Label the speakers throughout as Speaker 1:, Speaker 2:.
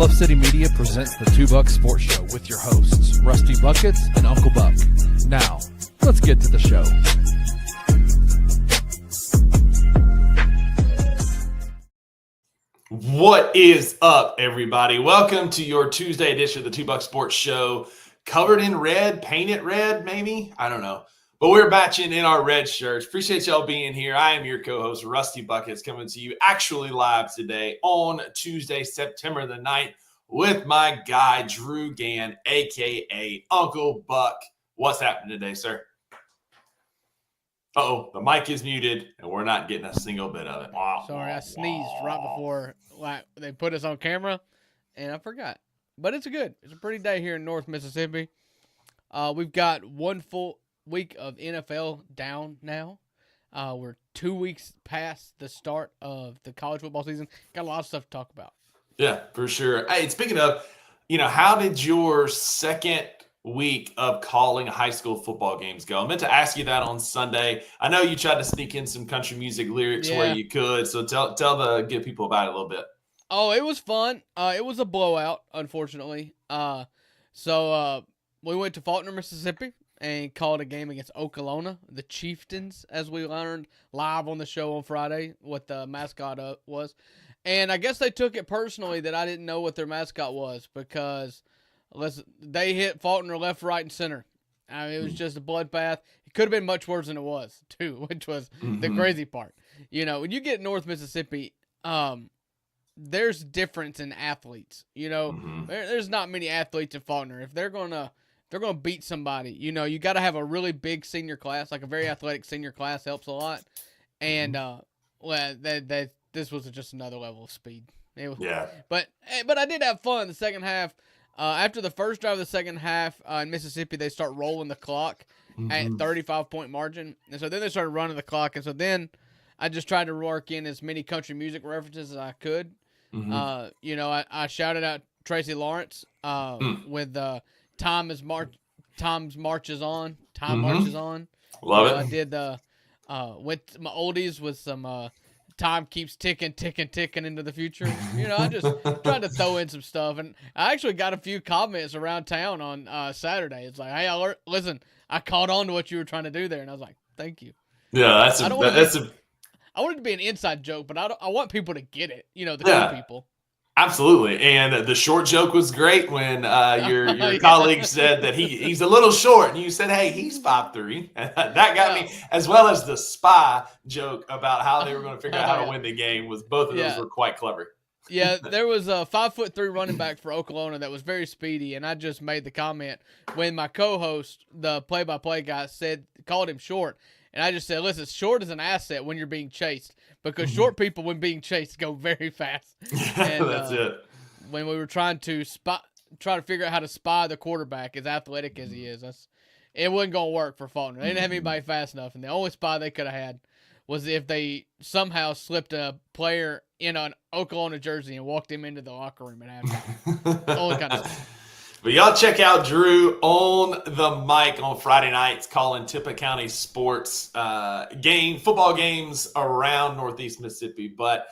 Speaker 1: Bluff City Media presents the Two Buck Sports Show with your hosts, Rusty Buckets and Uncle Buck. Now, let's get to the show.
Speaker 2: What is up, everybody? Welcome to your Tuesday edition of the Two Buck Sports Show. Covered in red, painted red, maybe? I don't know. But we're matching in our red shirts. Appreciate y'all being here. I am your co-host, Rusty Buckets, coming to you actually live today on Tuesday, September the 9th, with my guy, Drew Gann, a.k.a. Uncle Buck. What's happening today, sir? Uh-oh, the mic is muted, and we're not getting a single bit of it.
Speaker 3: Sorry, I sneezed right before they put us on camera, and I forgot. But it's a pretty day here in North Mississippi. We've got one full week of NFL down now. We're 2 weeks past the start of the college football season. Got a lot of stuff to talk about. Yeah,
Speaker 2: for sure. Hey, speaking of, how did your second week of calling high school football games go? I meant to ask you that on Sunday. I know you tried to sneak in some country music lyrics where you could, so give people about it a little bit.
Speaker 3: Oh, it was fun. It was a blowout, unfortunately. So we went to Faulkner, Mississippi, and called a game against Okolona, the Chieftains, as we learned live on the show on Friday what the mascot was. And I guess they took it personally that I didn't know what their mascot was because they hit Faulkner left, right, and center. I mean, it was just a bloodbath. It could have been much worse than it was, too, which was the crazy part. When you get North Mississippi, there's difference in athletes. There's not many athletes in Faulkner. If they're gonna beat somebody, you got to have a really big senior class, like a very athletic senior class helps a lot. And this was just another level of speed. But I did have fun the second half. After the first drive of the second half in Mississippi, they start rolling the clock at 35-point margin. And so then they started running the clock. And so then I just tried to work in as many country music references as I could. I shouted out Tracy Lawrence with Time marches on.
Speaker 2: Love it.
Speaker 3: I did with my oldies with some time keeps ticking into the future. I just tried to throw in some stuff, and I actually got a few comments around town on Saturday. It's like, hey, listen, I caught on to what you were trying to do there, and I was like, thank you.
Speaker 2: Yeah,
Speaker 3: I want it to be an inside joke, but I want people to get it. The cool people.
Speaker 2: Absolutely. And the short joke was great when your colleague said that he's a little short, and you said, hey, he's 5'3". And that got me, as well as the spy joke about how they were going to figure out how to win the game. Both of those were quite clever.
Speaker 3: Yeah, there was a 5'3" running back for Okolona that was very speedy, and I just made the comment when my co-host, the play-by-play guy, called him short. And I just said, listen, short is an asset when you're being chased because short people, when being chased, go very fast. And,
Speaker 2: that's it.
Speaker 3: When we were trying to figure out how to spy the quarterback, as athletic as he is, it wasn't going to work for Faulkner. They didn't have anybody fast enough, and the only spy they could have had was if they somehow slipped a player in an Okolona jersey and walked him into the locker room at halftime. Only kind of stuff.
Speaker 2: But y'all check out Drew on the mic on Friday nights calling Tippah County sports football games around Northeast Mississippi. But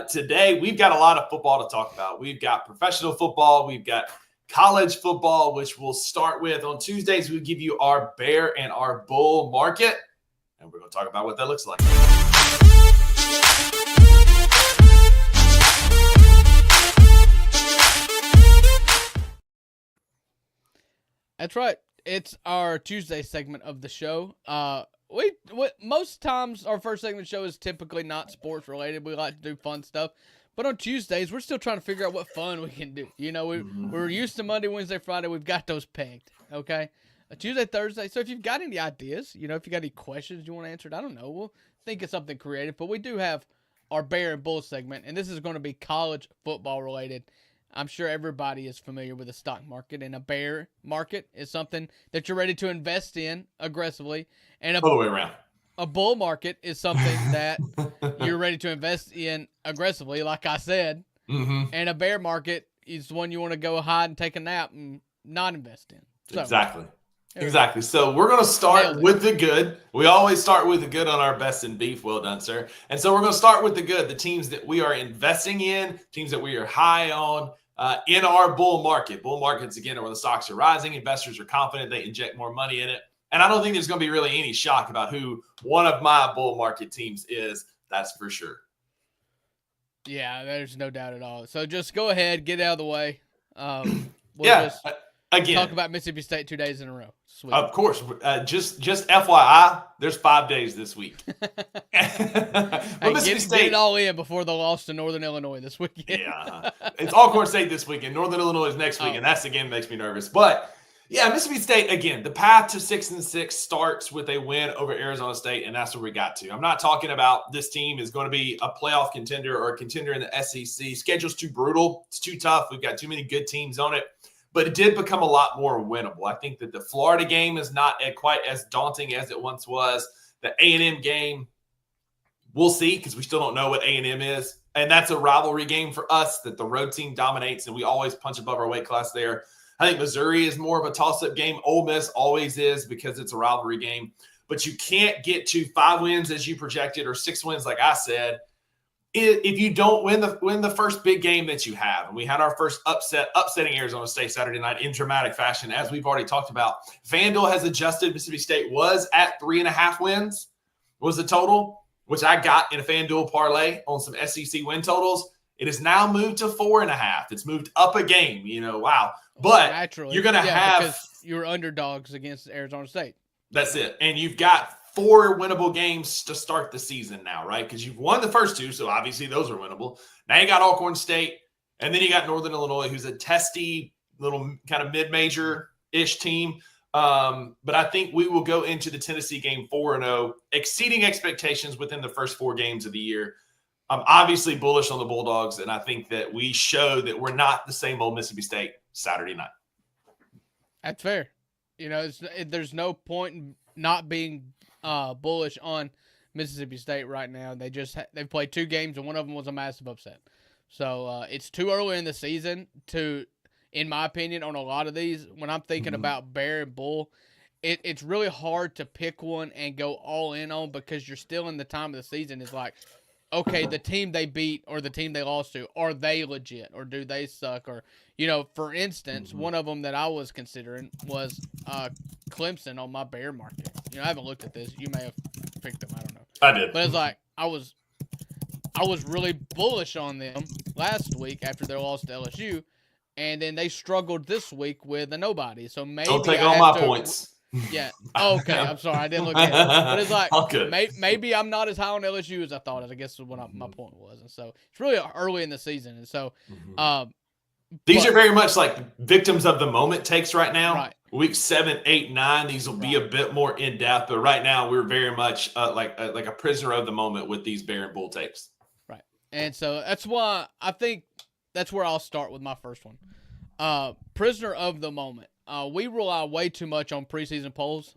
Speaker 2: today we've got a lot of football to talk about. We've got professional football. We've got college football, which we'll start with. On Tuesdays, we'll give you our bear and our bull market. And we're going to talk about what that looks like.
Speaker 3: That's right. It's our Tuesday segment of the show. Most times our first segment of the show is typically not sports related. We like to do fun stuff. But on Tuesdays, we're still trying to figure out what fun we can do. We're used to Monday, Wednesday, Friday. We've got those pegged, okay? Tuesday, Thursday. So if you've got any ideas, if you got any questions you want answered, I don't know. We'll think of something creative. But we do have our Bear and Bull segment, and this is going to be college football related. I'm sure everybody is familiar with the stock market, and a bear market is something that you're ready to invest in aggressively. And
Speaker 2: all the way around.
Speaker 3: A bull market is something that you're ready to invest in aggressively, like I said. And a bear market is one you want to go hide and take a nap and not invest in. So,
Speaker 2: Exactly. So we're going to start with the good. We always start with the good on our best in beef. Well done, sir. And so we're going to start with the good, the teams that we are investing in, teams that we are high on, in our bull market. Bull markets, again, are where the stocks are rising. Investors are confident they inject more money in it. And I don't think there's going to be really any shock about who one of my bull market teams is. That's for sure.
Speaker 3: Yeah, there's no doubt at all. So just go ahead, get it out of the way. We'll just
Speaker 2: again,
Speaker 3: talk about Mississippi State 2 days in a row. Sweet.
Speaker 2: Of course. Just FYI, there's 5 days this week.
Speaker 3: Get it all in before the loss to Northern Illinois this weekend.
Speaker 2: Yeah. It's Alcorn State this weekend. Northern Illinois is next week, and that's the game that makes me nervous. But, yeah, Mississippi State, again, the path to 6-6 starts with a win over Arizona State, and that's where we got to. I'm not talking about this team is going to be a playoff contender or a contender in the SEC. Schedule's too brutal. It's too tough. We've got too many good teams on it. But it did become a lot more winnable. I think that the Florida game is not quite as daunting as it once was. The A&M game, we'll see, because we still don't know what A&M is. And that's a rivalry game for us that the road team dominates, and we always punch above our weight class there. I think Missouri is more of a toss-up game. Ole Miss always is because it's a rivalry game. But you can't get to 5 wins as you projected or 6 wins like I said if you don't win the first big game that you have. And we had our first upsetting Arizona State Saturday night in dramatic fashion, as we've already talked about. FanDuel has adjusted. Mississippi State was at 3.5 wins was the total, which I got in a FanDuel parlay on some SEC win totals. It has now moved to 4.5. It's moved up a game. Wow. But naturally, you're going to have –
Speaker 3: because you're underdogs against Arizona State.
Speaker 2: That's it. And you've got 4 winnable games to start the season now, right? Because you've won the first 2, so obviously those are winnable. Now you got Alcorn State, and then you got Northern Illinois, who's a testy little kind of mid-major-ish team. But I think we will go into the Tennessee game 4-0, exceeding expectations within the first 4 games of the year. I'm obviously bullish on the Bulldogs, and I think that we show that we're not the same old Mississippi State Saturday night.
Speaker 3: That's fair. There's no point in not being bullish on Mississippi State right now. They've played 2 games, and one of them was a massive upset. So it's too early in the season to, in my opinion, on a lot of these. When I'm thinking about Bear and Bull, it's really hard to pick one and go all in on, because you're still in the time of the season. It's like, okay, the team they beat or the team they lost to, are they legit or do they suck? Or, for instance, one of them that I was considering was Clemson on my bear market. I haven't looked at this. You may have picked them. I don't know.
Speaker 2: I did.
Speaker 3: But it's like I was really bullish on them last week after their loss to LSU, and then they struggled this week with a nobody. So maybe
Speaker 2: don't take all my points.
Speaker 3: Yeah. Okay. I'm sorry. I didn't look at it. But it's like, maybe I'm not as high on LSU as I thought, I guess is what my point was. And so it's really early in the season. And so
Speaker 2: these are very much like victims of the moment takes right now.
Speaker 3: Right.
Speaker 2: Week 7, 8, 9, these will be a bit more in depth. But right now, we're very much like a prisoner of the moment with these Bear and Bull takes.
Speaker 3: Right. And so that's why I think that's where I'll start with my first one. Prisoner of the moment. We rely way too much on preseason polls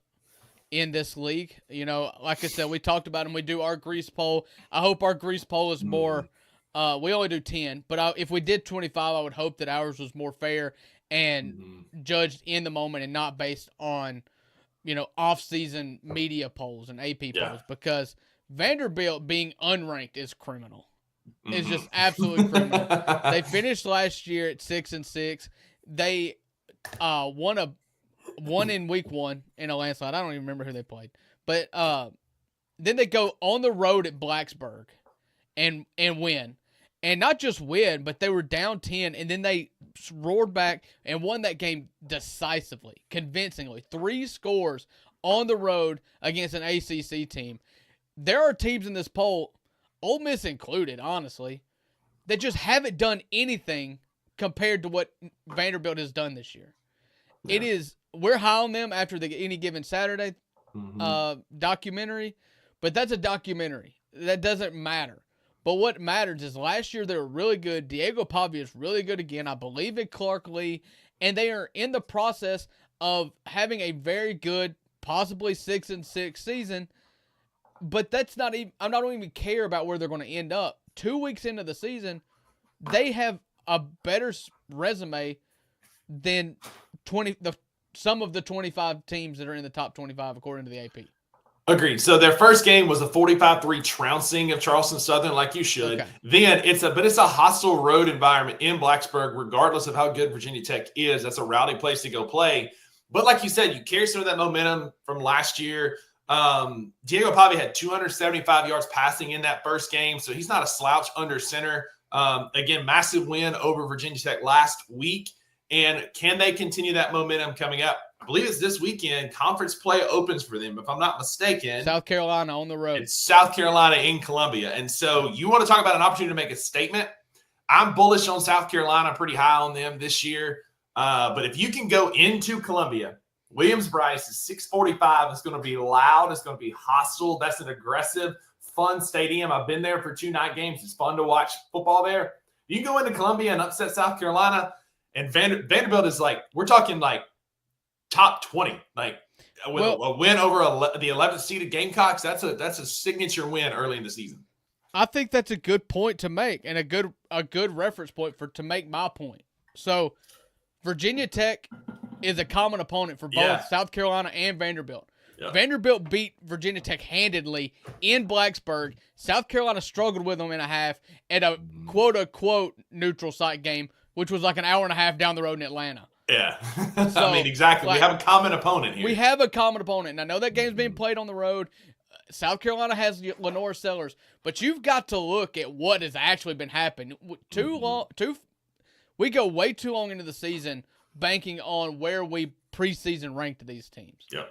Speaker 3: in this league. Like I said, we talked about them. We do our grease poll. I hope our grease poll is more. We only do 10, but if we did 25, I would hope that ours was more fair and judged in the moment and not based on, off-season media polls and AP polls, because Vanderbilt being unranked is criminal. It's just absolutely criminal. They finished last year at 6-6. They won in week 1 in a landslide. I don't even remember who they played. But then they go on the road at Blacksburg and win. And not just win, but they were down 10, and then they roared back and won that game decisively, convincingly. 3 scores on the road against an ACC team. There are teams in this poll, Ole Miss included, honestly, that just haven't done anything compared to what Vanderbilt has done this year. Yeah. We're high on them after the Any Given Saturday documentary, but that's a documentary. That doesn't matter. But what matters is last year they were really good. Diego Pavia is really good again. I believe in Clark Lee, and they are in the process of having a very good, possibly 6-6 season. But that's not even. I don't even care about where they're going to end up. 2 weeks into the season, they have a better resume than some of the 25 teams that are in the top 25 according to the AP.
Speaker 2: Agreed. So their first game was a 45-3 trouncing of Charleston Southern, like you should.
Speaker 3: Okay.
Speaker 2: Then it's a hostile road environment in Blacksburg, regardless of how good Virginia Tech is. That's a rowdy place to go play. But like you said, you carry some of that momentum from last year. Diego Pavia had 275 yards passing in that first game, so he's not a slouch under center. Again, massive win over Virginia Tech last week. And can they continue that momentum coming up? I believe it's this weekend. Conference play opens for them, if I'm not mistaken.
Speaker 3: South Carolina on the road.
Speaker 2: It's South Carolina in Columbia. And so you want to talk about an opportunity to make a statement. I'm bullish on South Carolina, pretty high on them this year. But if you can go into Columbia, Williams-Brice is 645. It's going to be loud. It's going to be hostile. That's an aggressive, fun stadium. I've been there for 2 night games. It's fun to watch football there. You can go into Columbia and upset South Carolina. And Vanderbilt is we're talking top 20, with a win over the 11th seeded Gamecocks. That's a signature win early in the season.
Speaker 3: I think that's a good point to make, and a good reference point to make my point. So Virginia Tech is a common opponent for both South Carolina and Vanderbilt.
Speaker 2: Yep.
Speaker 3: Vanderbilt beat Virginia Tech handedly in Blacksburg. South Carolina struggled with them in a half at a quote-unquote neutral site game, which was like an hour and a half down the road in Atlanta.
Speaker 2: Yeah.
Speaker 3: So,
Speaker 2: I mean, exactly. We have a common opponent here.
Speaker 3: We have a common opponent. And I know that game's being played on the road. South Carolina has Lenore Sellers. But you've got to look at what has actually been happening. We go way too long into the season banking on where we preseason ranked these teams.
Speaker 2: Yep.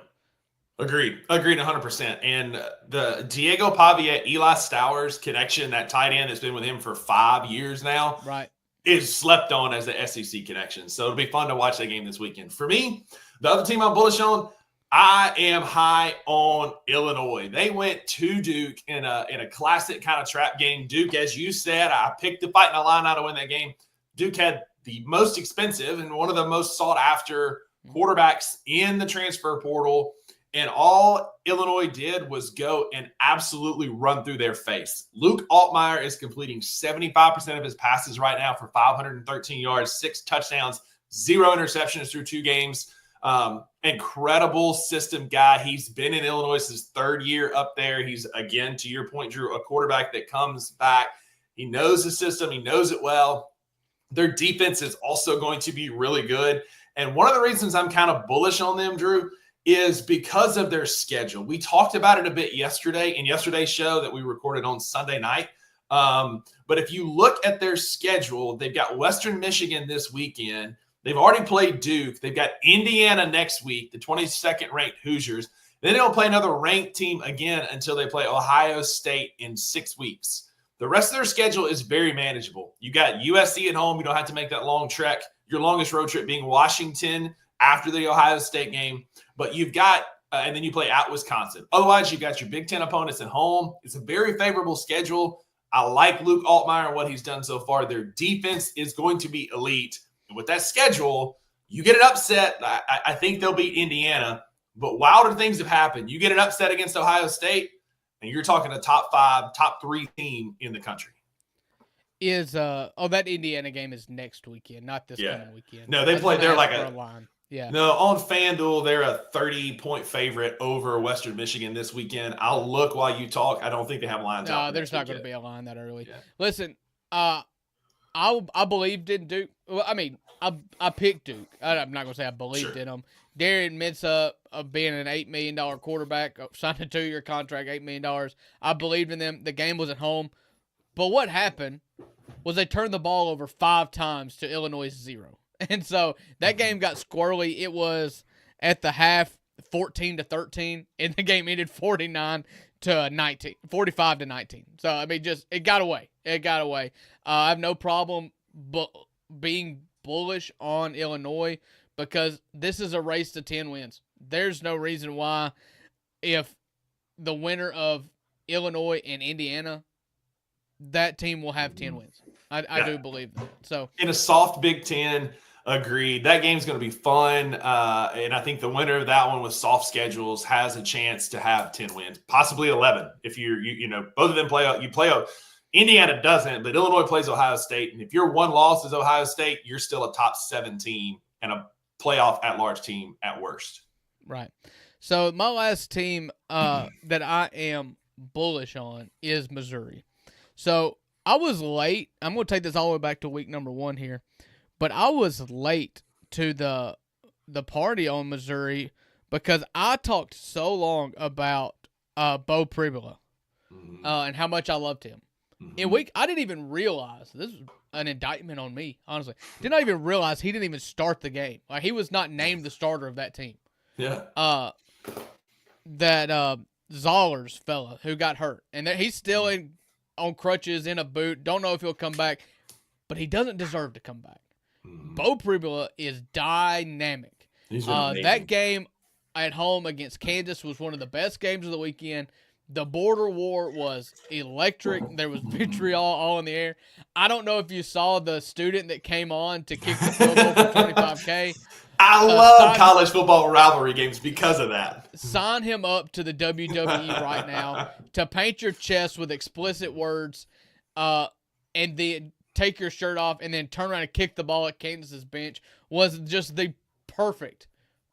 Speaker 2: Agreed 100%. And the Diego Pavia, Eli Stowers connection, that tight end that's been with him for 5 years now.
Speaker 3: Right.
Speaker 2: Is slept on as the SEC connection. So it'll be fun to watch that game this weekend. For me, the other team I'm bullish on, I am high on Illinois. They went to Duke in a classic kind of trap game. Duke, as you said, I picked the Fighting Illini to win that game. Duke had the most expensive and one of the most sought after quarterbacks in the transfer portal. And all Illinois did was go and absolutely run through their face. Luke Altmaier is completing 75% of his passes right now for 513 yards, 6 touchdowns, 0 interceptions through 2 games. Incredible system guy. He's been in Illinois his 3rd year up there. He's, again, to your point, Drew, a quarterback that comes back. He knows the system. He knows it well. Their defense is also going to be really good. And one of the reasons I'm kind of bullish on them, Drew, is because of their schedule. We talked about it a bit yesterday in yesterday's show that we recorded on Sunday night. But if you look at their schedule, they've got Western Michigan this weekend. They've already played Duke. They've got Indiana next week, the 22nd ranked Hoosiers. Then they don't play another ranked team again until they play Ohio State in 6 weeks. The rest of their schedule is very manageable. You got USC at home. You don't have to make that long trek. Your longest road trip being Washington after the Ohio State game. But you've got, and then you play at Wisconsin. Otherwise, you've got your Big Ten opponents at home. It's a very favorable schedule. I like Luke Altmaier and what he's done so far. Their defense is going to be elite. And with that schedule, you get an upset. I think they'll beat Indiana. But wilder things have happened. You get an upset against Ohio State, and you're talking a top 5, top 3 team in the country.
Speaker 3: That Indiana game is next weekend, not this coming weekend.
Speaker 2: No, they play. They're like a
Speaker 3: line. Yeah.
Speaker 2: No, on FanDuel, they're a 30-point favorite over Western Michigan this weekend. I'll look while you talk. I don't think they have lines out.
Speaker 3: No, there's not going to be a line that early.
Speaker 2: Yeah.
Speaker 3: Listen, I believed in Duke. Well, I mean, I picked Duke. I'm not going to say I believed in them. Darian Mensah, being an $8 million quarterback, signed a 2-year contract, $8 million. I believed in them. The game was at home. But what happened was they turned the ball over 5 times to Illinois' 0. And so that game got squirrely. It was at the half 14-13, and the game ended 45-19. So I mean, it got away. I have no problem being bullish on Illinois because this is a race to 10 wins. There's no reason why, if the winner of Illinois and Indiana, that team will have 10 wins. I do believe that. So
Speaker 2: in a soft Big Ten. Agreed. That game's going to be fun, and I think the winner of that one with soft schedules has a chance to have 10 wins, possibly 11. If you both of them play. Indiana doesn't, but Illinois plays Ohio State, and if your one loss is Ohio State, you're still a top 7 team and a playoff at-large team at worst.
Speaker 3: Right. So my last team that I am bullish on is Missouri. So I was late. I'm going to take this all the way back to week number 1 here, but I was late to the party on Missouri because I talked so long about Bo Pribula and how much I loved him. In week, I didn't even realize this was an indictment on me. Honestly, did not even realize he didn't even start the game. Like he was not named the starter of that team.
Speaker 2: Yeah.
Speaker 3: That Zollers fella who got hurt, and that he's still on crutches in a boot. Don't know if he'll come back, but he doesn't deserve to come back. Bo Pribula is dynamic. That game at home against Kansas was one of the best games of the weekend. The border war was electric. There was vitriol all in the air. I don't know if you saw the student that came on to kick the field goal for 25K.
Speaker 2: I love college football rivalry games because of that.
Speaker 3: Sign him up to the WWE right now to paint your chest with explicit words and then take your shirt off and then turn around and kick the ball at Kansas's bench was just the perfect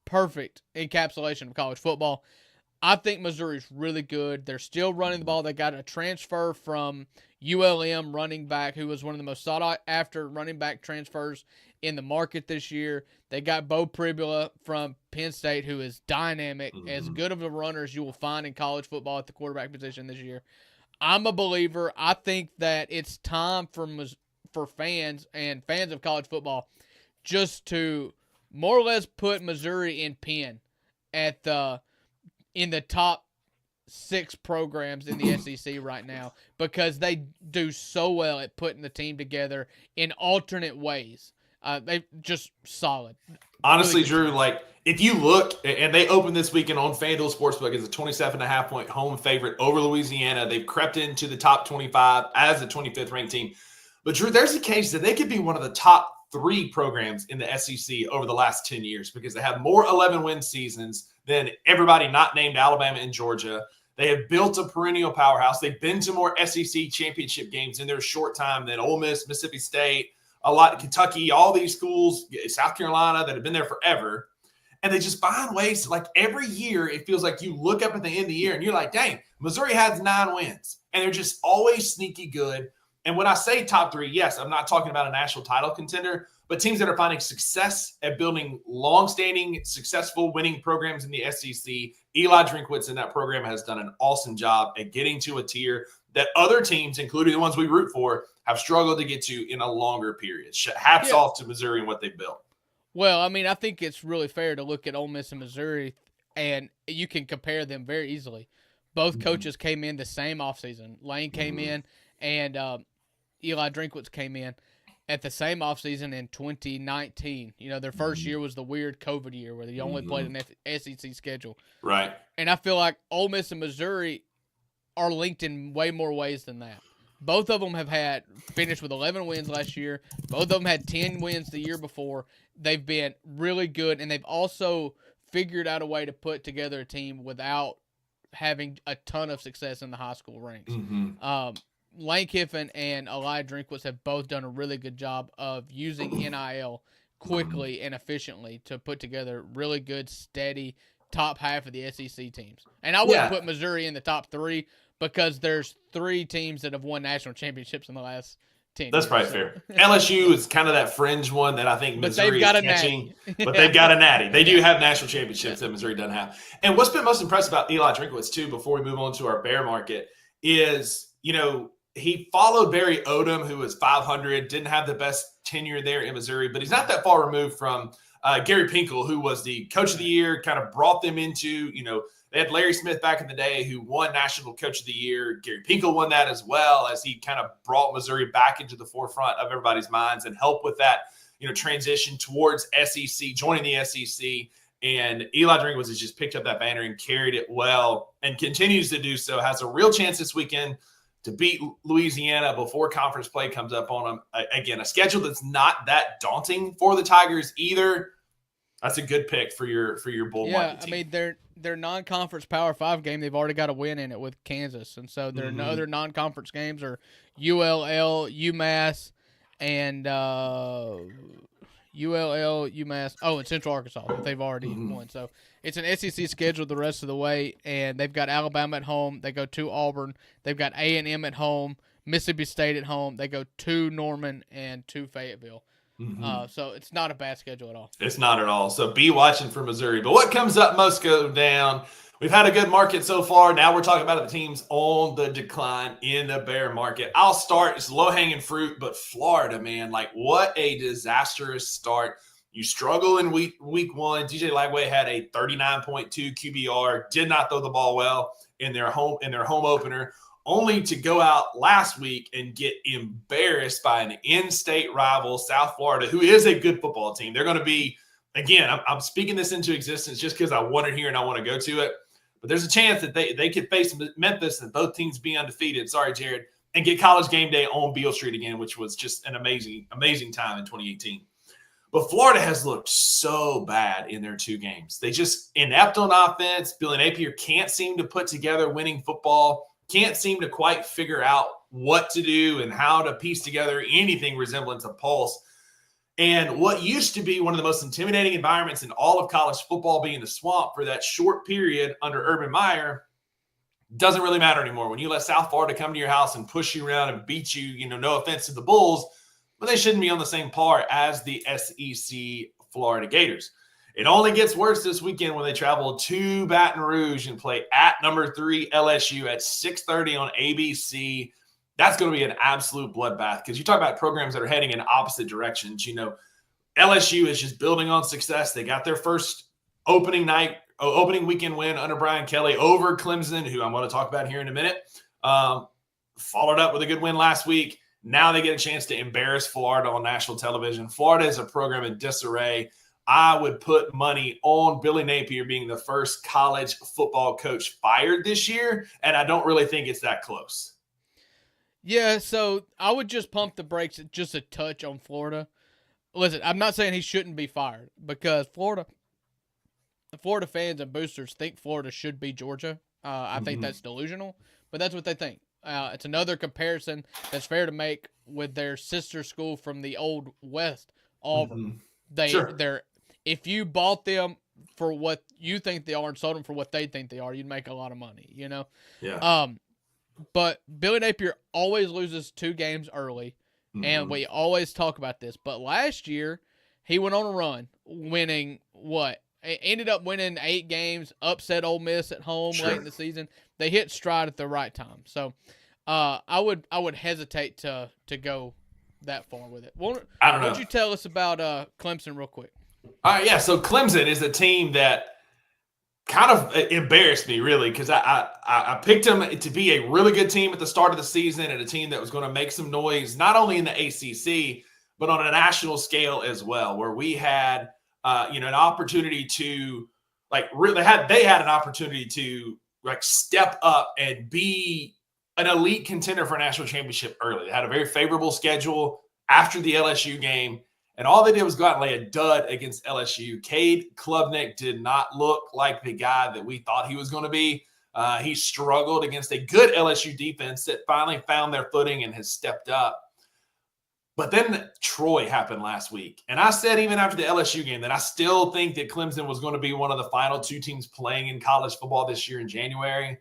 Speaker 3: encapsulation of college football. I think Missouri's really good. They're still running the ball. They got a transfer from ULM running back who was one of the most sought-after running back transfers in the market this year. They got Bo Pribula from Penn State, who is dynamic, as good of a runner as you will find in college football at the quarterback position this year. I'm a believer. I think that it's time for fans and fans of college football just to more or less put Missouri in pen in the top 6 programs in the SEC right now because they do so well at putting the team together in alternate ways. They just solid.
Speaker 2: Honestly,
Speaker 3: really
Speaker 2: Drew, like if you look, and they opened this weekend on FanDuel Sportsbook as a 27.5-point home favorite over Louisiana. They've crept into the top 25 as the 25th ranked team. But Drew, there's a case that they could be one of the top 3 programs in the SEC over the last 10 years because they have more 11-win seasons than everybody not named Alabama and Georgia. They have built a perennial powerhouse. They've been to more SEC championship games in their short time than Ole Miss, Mississippi State, a lot, Kentucky, all these schools, South Carolina that have been there forever. And they just find ways, like every year, it feels like you look up at the end of the year and you're like, dang, Missouri has 9 wins. And they're just always sneaky good. And when I say top 3, yes, I'm not talking about a national title contender, but teams that are finding success at building long-standing, successful, winning programs in the SEC. Eli Drinkwitz in that program has done an awesome job at getting to a tier that other teams, including the ones we root for, have struggled to get to in a longer period. Hats off to Missouri and what they've built.
Speaker 3: Well, I mean, I think it's really fair to look at Ole Miss and Missouri, and you can compare them very easily. Both coaches came in the same offseason. Lane came in, and Eli Drinkwitz came in at the same offseason in 2019. You know, their first year was the weird COVID year where they only played an SEC schedule.
Speaker 2: Right.
Speaker 3: And I feel like Ole Miss and Missouri are linked in way more ways than that. Both of them have finished with 11 wins last year. Both of them had 10 wins the year before. They've been really good, and they've also figured out a way to put together a team without having a ton of success in the high school ranks. Lane Kiffin and Eli Drinkwitz have both done a really good job of using NIL quickly and efficiently to put together really good, steady top half of the SEC teams. And I wouldn't put Missouri in the top 3 because there's 3 teams that have won national championships in the last 10
Speaker 2: That's
Speaker 3: years.
Speaker 2: probably fair. LSU is kind of that fringe one that I think Missouri is catching. But they've got a natty. They do have national championships that Missouri doesn't have. And what's been most impressive about Eli Drinkwitz, too, before we move on to our bear market, is, you know, he followed Barry Odom, who was 500, didn't have the best tenure there in Missouri, but he's not that far removed from Gary Pinkel, who was the coach of the year, kind of brought them into, you know, they had Larry Smith back in the day who won National Coach of the Year. Gary Pinkel won that as well, as he kind of brought Missouri back into the forefront of everybody's minds and helped with that, you know, transition towards SEC, joining the SEC. And Eli Drinkwitz has just picked up that banner and carried it well and continues to do so. Has a real chance this weekend to beat Louisiana before conference play comes up on them. Again, a schedule that's not that daunting for the Tigers either. That's a good pick for your bull market team.
Speaker 3: I mean, their non-conference Power 5 game, they've already got a win in it with Kansas. And so their other non-conference games are ULL, UMass, and ULL, UMass, and Central Arkansas that they've already won. So it's an SEC schedule the rest of the way, and they've got Alabama at home. They go to Auburn. They've got A&M at home, Mississippi State at home. They go to Norman and to Fayetteville. So it's not a bad schedule at all.
Speaker 2: It's not at all. So be watching for Missouri. But what comes up must go down. We've had a good market so far. Now we're talking about the teams on the decline in the bear market. I'll start. It's low-hanging fruit, but Florida, man, like what a disastrous start. You struggle in week one. DJ Lagway had a 39.2 QBR, did not throw the ball well in their home opener, only to go out last week and get embarrassed by an in-state rival, South Florida, who is a good football team. They're going to be, again, I'm speaking this into existence just because I want it here and I want to go to it. But there's a chance that they could face Memphis and both teams be undefeated. Sorry, Jared. And get College Game Day on Beale Street again, which was just an amazing, amazing time in 2018. But Florida has looked so bad in their two games. They just inept on offense. Billy Napier can't seem to put together winning football. Can't seem to quite figure out what to do and how to piece together anything resembling a pulse. And what used to be one of the most intimidating environments in all of college football, being the Swamp for that short period under Urban Meyer, doesn't really matter anymore. When you let South Florida come to your house and push you around and beat you, no offense to the Bulls, but they shouldn't be on the same par as the SEC Florida Gators. It only gets worse this weekend when they travel to Baton Rouge and play at number 3 LSU at 6:30 on ABC. That's going to be an absolute bloodbath because you talk about programs that are heading in opposite directions. LSU is just building on success. They got their first opening weekend win under Brian Kelly over Clemson, who I'm going to talk about here in a minute. Followed up with a good win last week. Now they get a chance to embarrass Florida on national television. Florida is a program in disarray. I would put money on Billy Napier being the first college football coach fired this year, and I don't really think it's that close.
Speaker 3: Yeah, so I would just pump the brakes just a touch on Florida. Listen, I'm not saying he shouldn't be fired because Florida fans and boosters think Florida should be Georgia. I think that's delusional, but that's what they think. It's another comparison that's fair to make with their sister school from the old West, Auburn. They're if you bought them for what you think they are and sold them for what they think they are, you'd make a lot of money, Yeah. But Billy Napier always loses 2 games early, and we always talk about this. But last year, he went on a run, winning ended up winning 8 games, upset Ole Miss at home late in the season. They hit stride at the right time. So I would hesitate to go that far with it.
Speaker 2: I don't know.
Speaker 3: Why don't you tell us about Clemson real quick?
Speaker 2: All right, yeah. So Clemson is a team that kind of embarrassed me, really, because I picked them to be a really good team at the start of the season and a team that was going to make some noise, not only in the ACC, but on a national scale as well, where we had, an opportunity to, they had an opportunity to, step up and be an elite contender for a national championship early. They had a very favorable schedule after the LSU game. And all they did was go out and lay a dud against LSU. Cade Klubnik did not look like the guy that we thought he was going to be. He struggled against a good LSU defense that finally found their footing and has stepped up. But then Troy happened last week. And I said even after the LSU game that I still think that Clemson was going to be one of the final 2 teams playing in college football this year in January.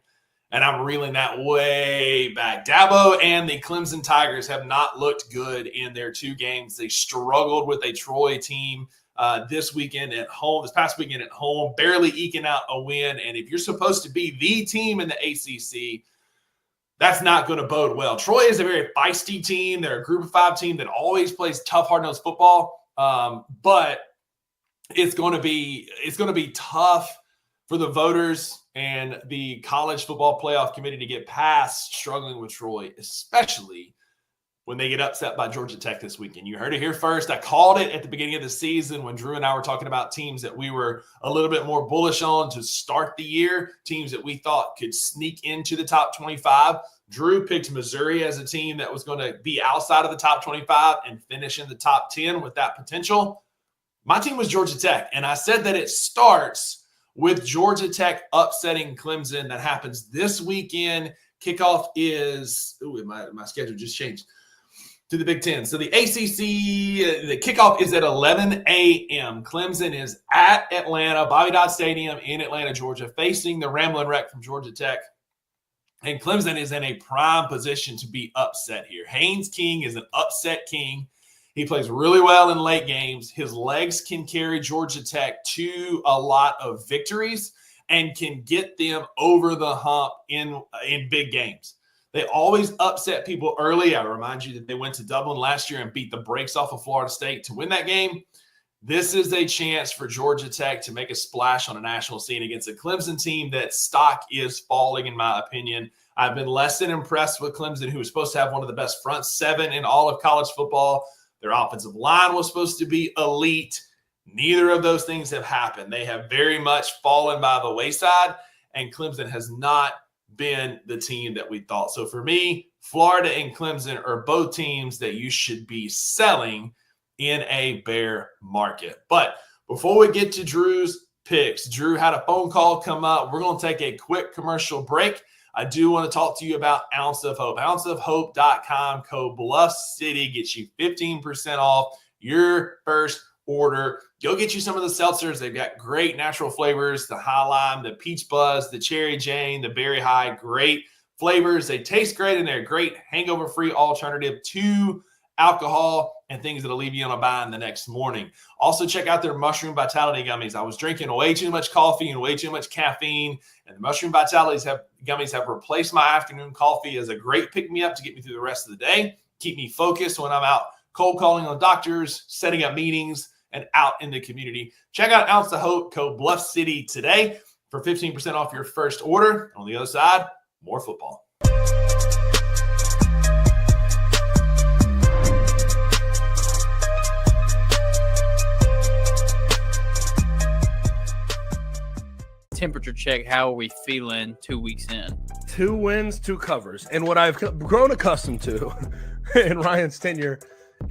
Speaker 2: And I'm reeling that way back. Dabo and the Clemson Tigers have not looked good in their 2 games. They struggled with a Troy team this past weekend at home, barely eking out a win. And if you're supposed to be the team in the ACC, that's not going to bode well. Troy is a very feisty team. They're a group of 5 team that always plays tough, hard-nosed football. But it's going to be tough for the voters and the college football playoff committee to get past struggling with Troy, especially when they get upset by Georgia Tech this weekend. You heard it here first. I called it at the beginning of the season when Drew and I were talking about teams that we were a little bit more bullish on to start the year, teams that we thought could sneak into the top 25. Drew picked Missouri as a team that was going to be outside of the top 25 and finish in the top 10 with that potential. My team was Georgia Tech, and I said that it starts with Georgia Tech upsetting Clemson. That happens this weekend. Kickoff is – my schedule just changed. to the Big Ten. So the ACC, the kickoff is at 11 a.m. Clemson is at Atlanta, Bobby Dodd Stadium in Atlanta, Georgia, facing the Ramblin' Wreck from Georgia Tech. And Clemson is in a prime position to be upset here. Haynes King is an upset king. He plays really well in late games. His legs can carry Georgia Tech to a lot of victories and can get them over the hump in big games. They always upset people early. I remind you that they went to Dublin last year and beat the brakes off of Florida State to win that game. This is a chance for Georgia Tech to make a splash on a national scene against a Clemson team that stock is falling, in my opinion. I've been less than impressed with Clemson, who was supposed to have one of the best front seven in all of college football. Their offensive line was supposed to be elite. Neither of those things have happened. They have very much fallen by the wayside, and Clemson has not been the team that we thought. So for me, Florida and Clemson are both teams that you should be selling in a bear market. But before we get to Drew's picks, Drew had a phone call come up. We're going to take a quick commercial break. I do want to talk to you about Ounce of Hope. OunceofHope.com, code Bluff City gets you 15% off your first order. Go get you some of the seltzers. They've got great natural flavors, the High Lime, the Peach Buzz, the Cherry Jane, the Berry High, great flavors. They taste great, and they're a great hangover-free alternative to alcohol and things that'll leave you on a bind the next morning. Also, check out their Mushroom Vitality gummies. I was drinking way too much coffee and way too much caffeine, and the Mushroom Vitality gummies have replaced my afternoon coffee as a great pick-me-up to get me through the rest of the day, keep me focused when I'm out cold calling on doctors, setting up meetings, and out in the community. Check out Ounce of Hope, code Bluff City today for 15% off your first order. On the other side, more football.
Speaker 4: Temperature check. How are we feeling 2 weeks in?
Speaker 5: 2 wins, 2 covers. And what I've grown accustomed to in Ryan's tenure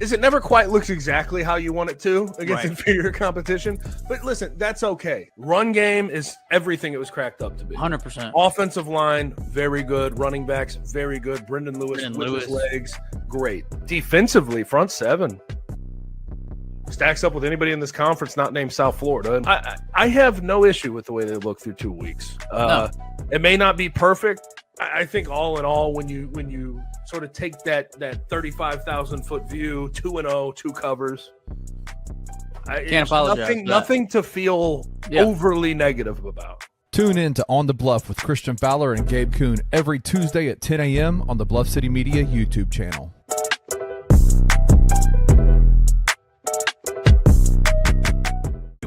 Speaker 5: is it never quite looks exactly how you want it to against inferior competition. But listen, that's okay. Run game is everything it was cracked up to be.
Speaker 4: 100%.
Speaker 5: Offensive line, very good. Running backs, very good. Brendan Lewis with his legs, great. Defensively, front seven stacks up with anybody in this conference not named South Florida. And I have no issue with the way they look through 2 weeks.
Speaker 4: No.
Speaker 5: It may not be perfect. I think all in all, when you sort of take that 35,000-foot view, 2-0, 2 covers,
Speaker 4: can't apologize.
Speaker 5: Nothing to feel overly negative about.
Speaker 1: Tune in to On the Bluff with Christian Fowler and Gabe Kuhn every Tuesday at 10 a.m. on the Bluff City Media YouTube channel.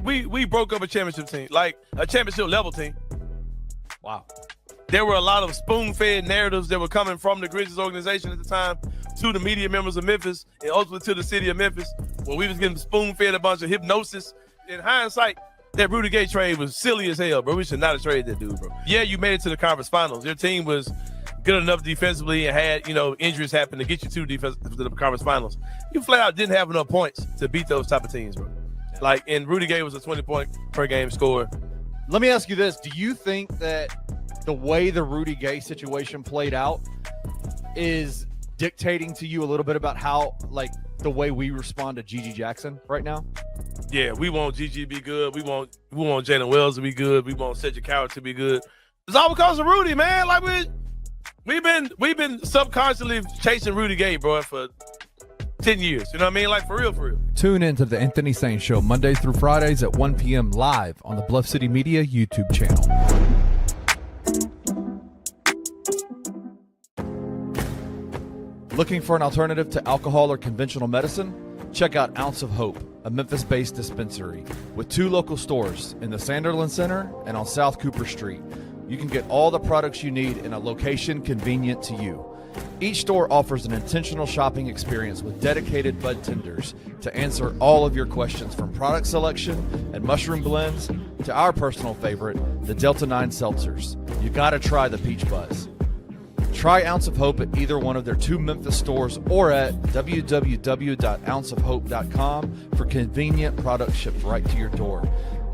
Speaker 6: We broke up a championship team, like a championship level team.
Speaker 1: Wow.
Speaker 6: There were a lot of spoon-fed narratives that were coming from the Grizzlies organization at the time to the media members of Memphis and ultimately to the city of Memphis, where we was getting spoon-fed a bunch of hypnosis. In hindsight, that Rudy Gay trade was silly as hell, bro. We should not have traded that dude, bro. Yeah, you made it to the conference finals. Your team was good enough defensively and had, injuries happen to get you to the conference finals. You flat out didn't have enough points to beat those type of teams, bro. And Rudy Gay was a 20-point per game scorer.
Speaker 7: Let me ask you this. Do you think that the way the Rudy Gay situation played out is dictating to you a little bit about how, the way we respond to Gigi Jackson right now?
Speaker 6: Yeah, we want Gigi to be good. We want Jalen Wells to be good. We want Cedric Coward to be good. It's all because of Rudy, man. We've been subconsciously chasing Rudy Gay, bro, for 10 years. You know what I mean? For real.
Speaker 1: Tune in to the Anthony Sain Show Mondays through Fridays at 1 p.m. live on the Bluff City Media YouTube channel. Looking for an alternative to alcohol or conventional medicine? Check out Ounce of Hope, a Memphis-based dispensary with 2 local stores in the Sanderland Center and on South Cooper Street. You can get all the products you need in a location convenient to you. Each store offers an intentional shopping experience with dedicated bud tenders to answer all of your questions, from product selection and mushroom blends to our personal favorite, the Delta 9 seltzers. You gotta try the Peach Buzz. Try Ounce of Hope at either one of their 2 Memphis stores or at www.ounceofhope.com for convenient products shipped right to your door.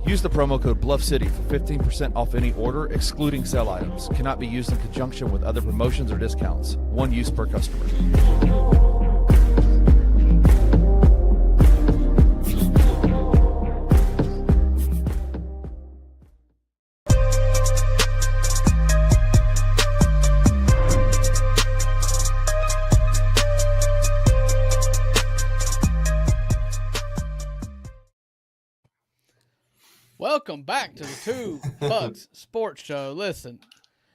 Speaker 1: Use the promo code BluffCity for 15% off any order, excluding sale items. Cannot be used in conjunction with other promotions or discounts. One use per customer.
Speaker 3: Welcome back to the Two Bucks Sports Show. Listen,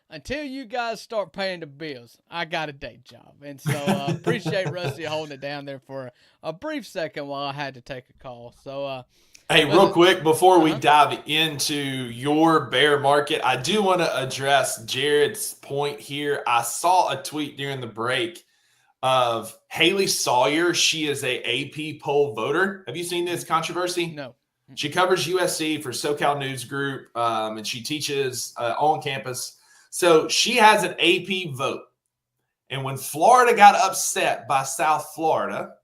Speaker 3: until you guys start paying the bills, I got a day job. And so appreciate Rusty holding it down there for a brief second while I had to take a call. So,
Speaker 2: hey, real quick, before we dive into your bear market, I do want to address Jared's point here. I saw a tweet during the break of Haley Sawyer. She is a AP poll voter. Have you seen this controversy?
Speaker 3: No.
Speaker 2: She covers USC for SoCal News Group, and she teaches on campus. So she has an AP vote. And when Florida got upset by South Florida,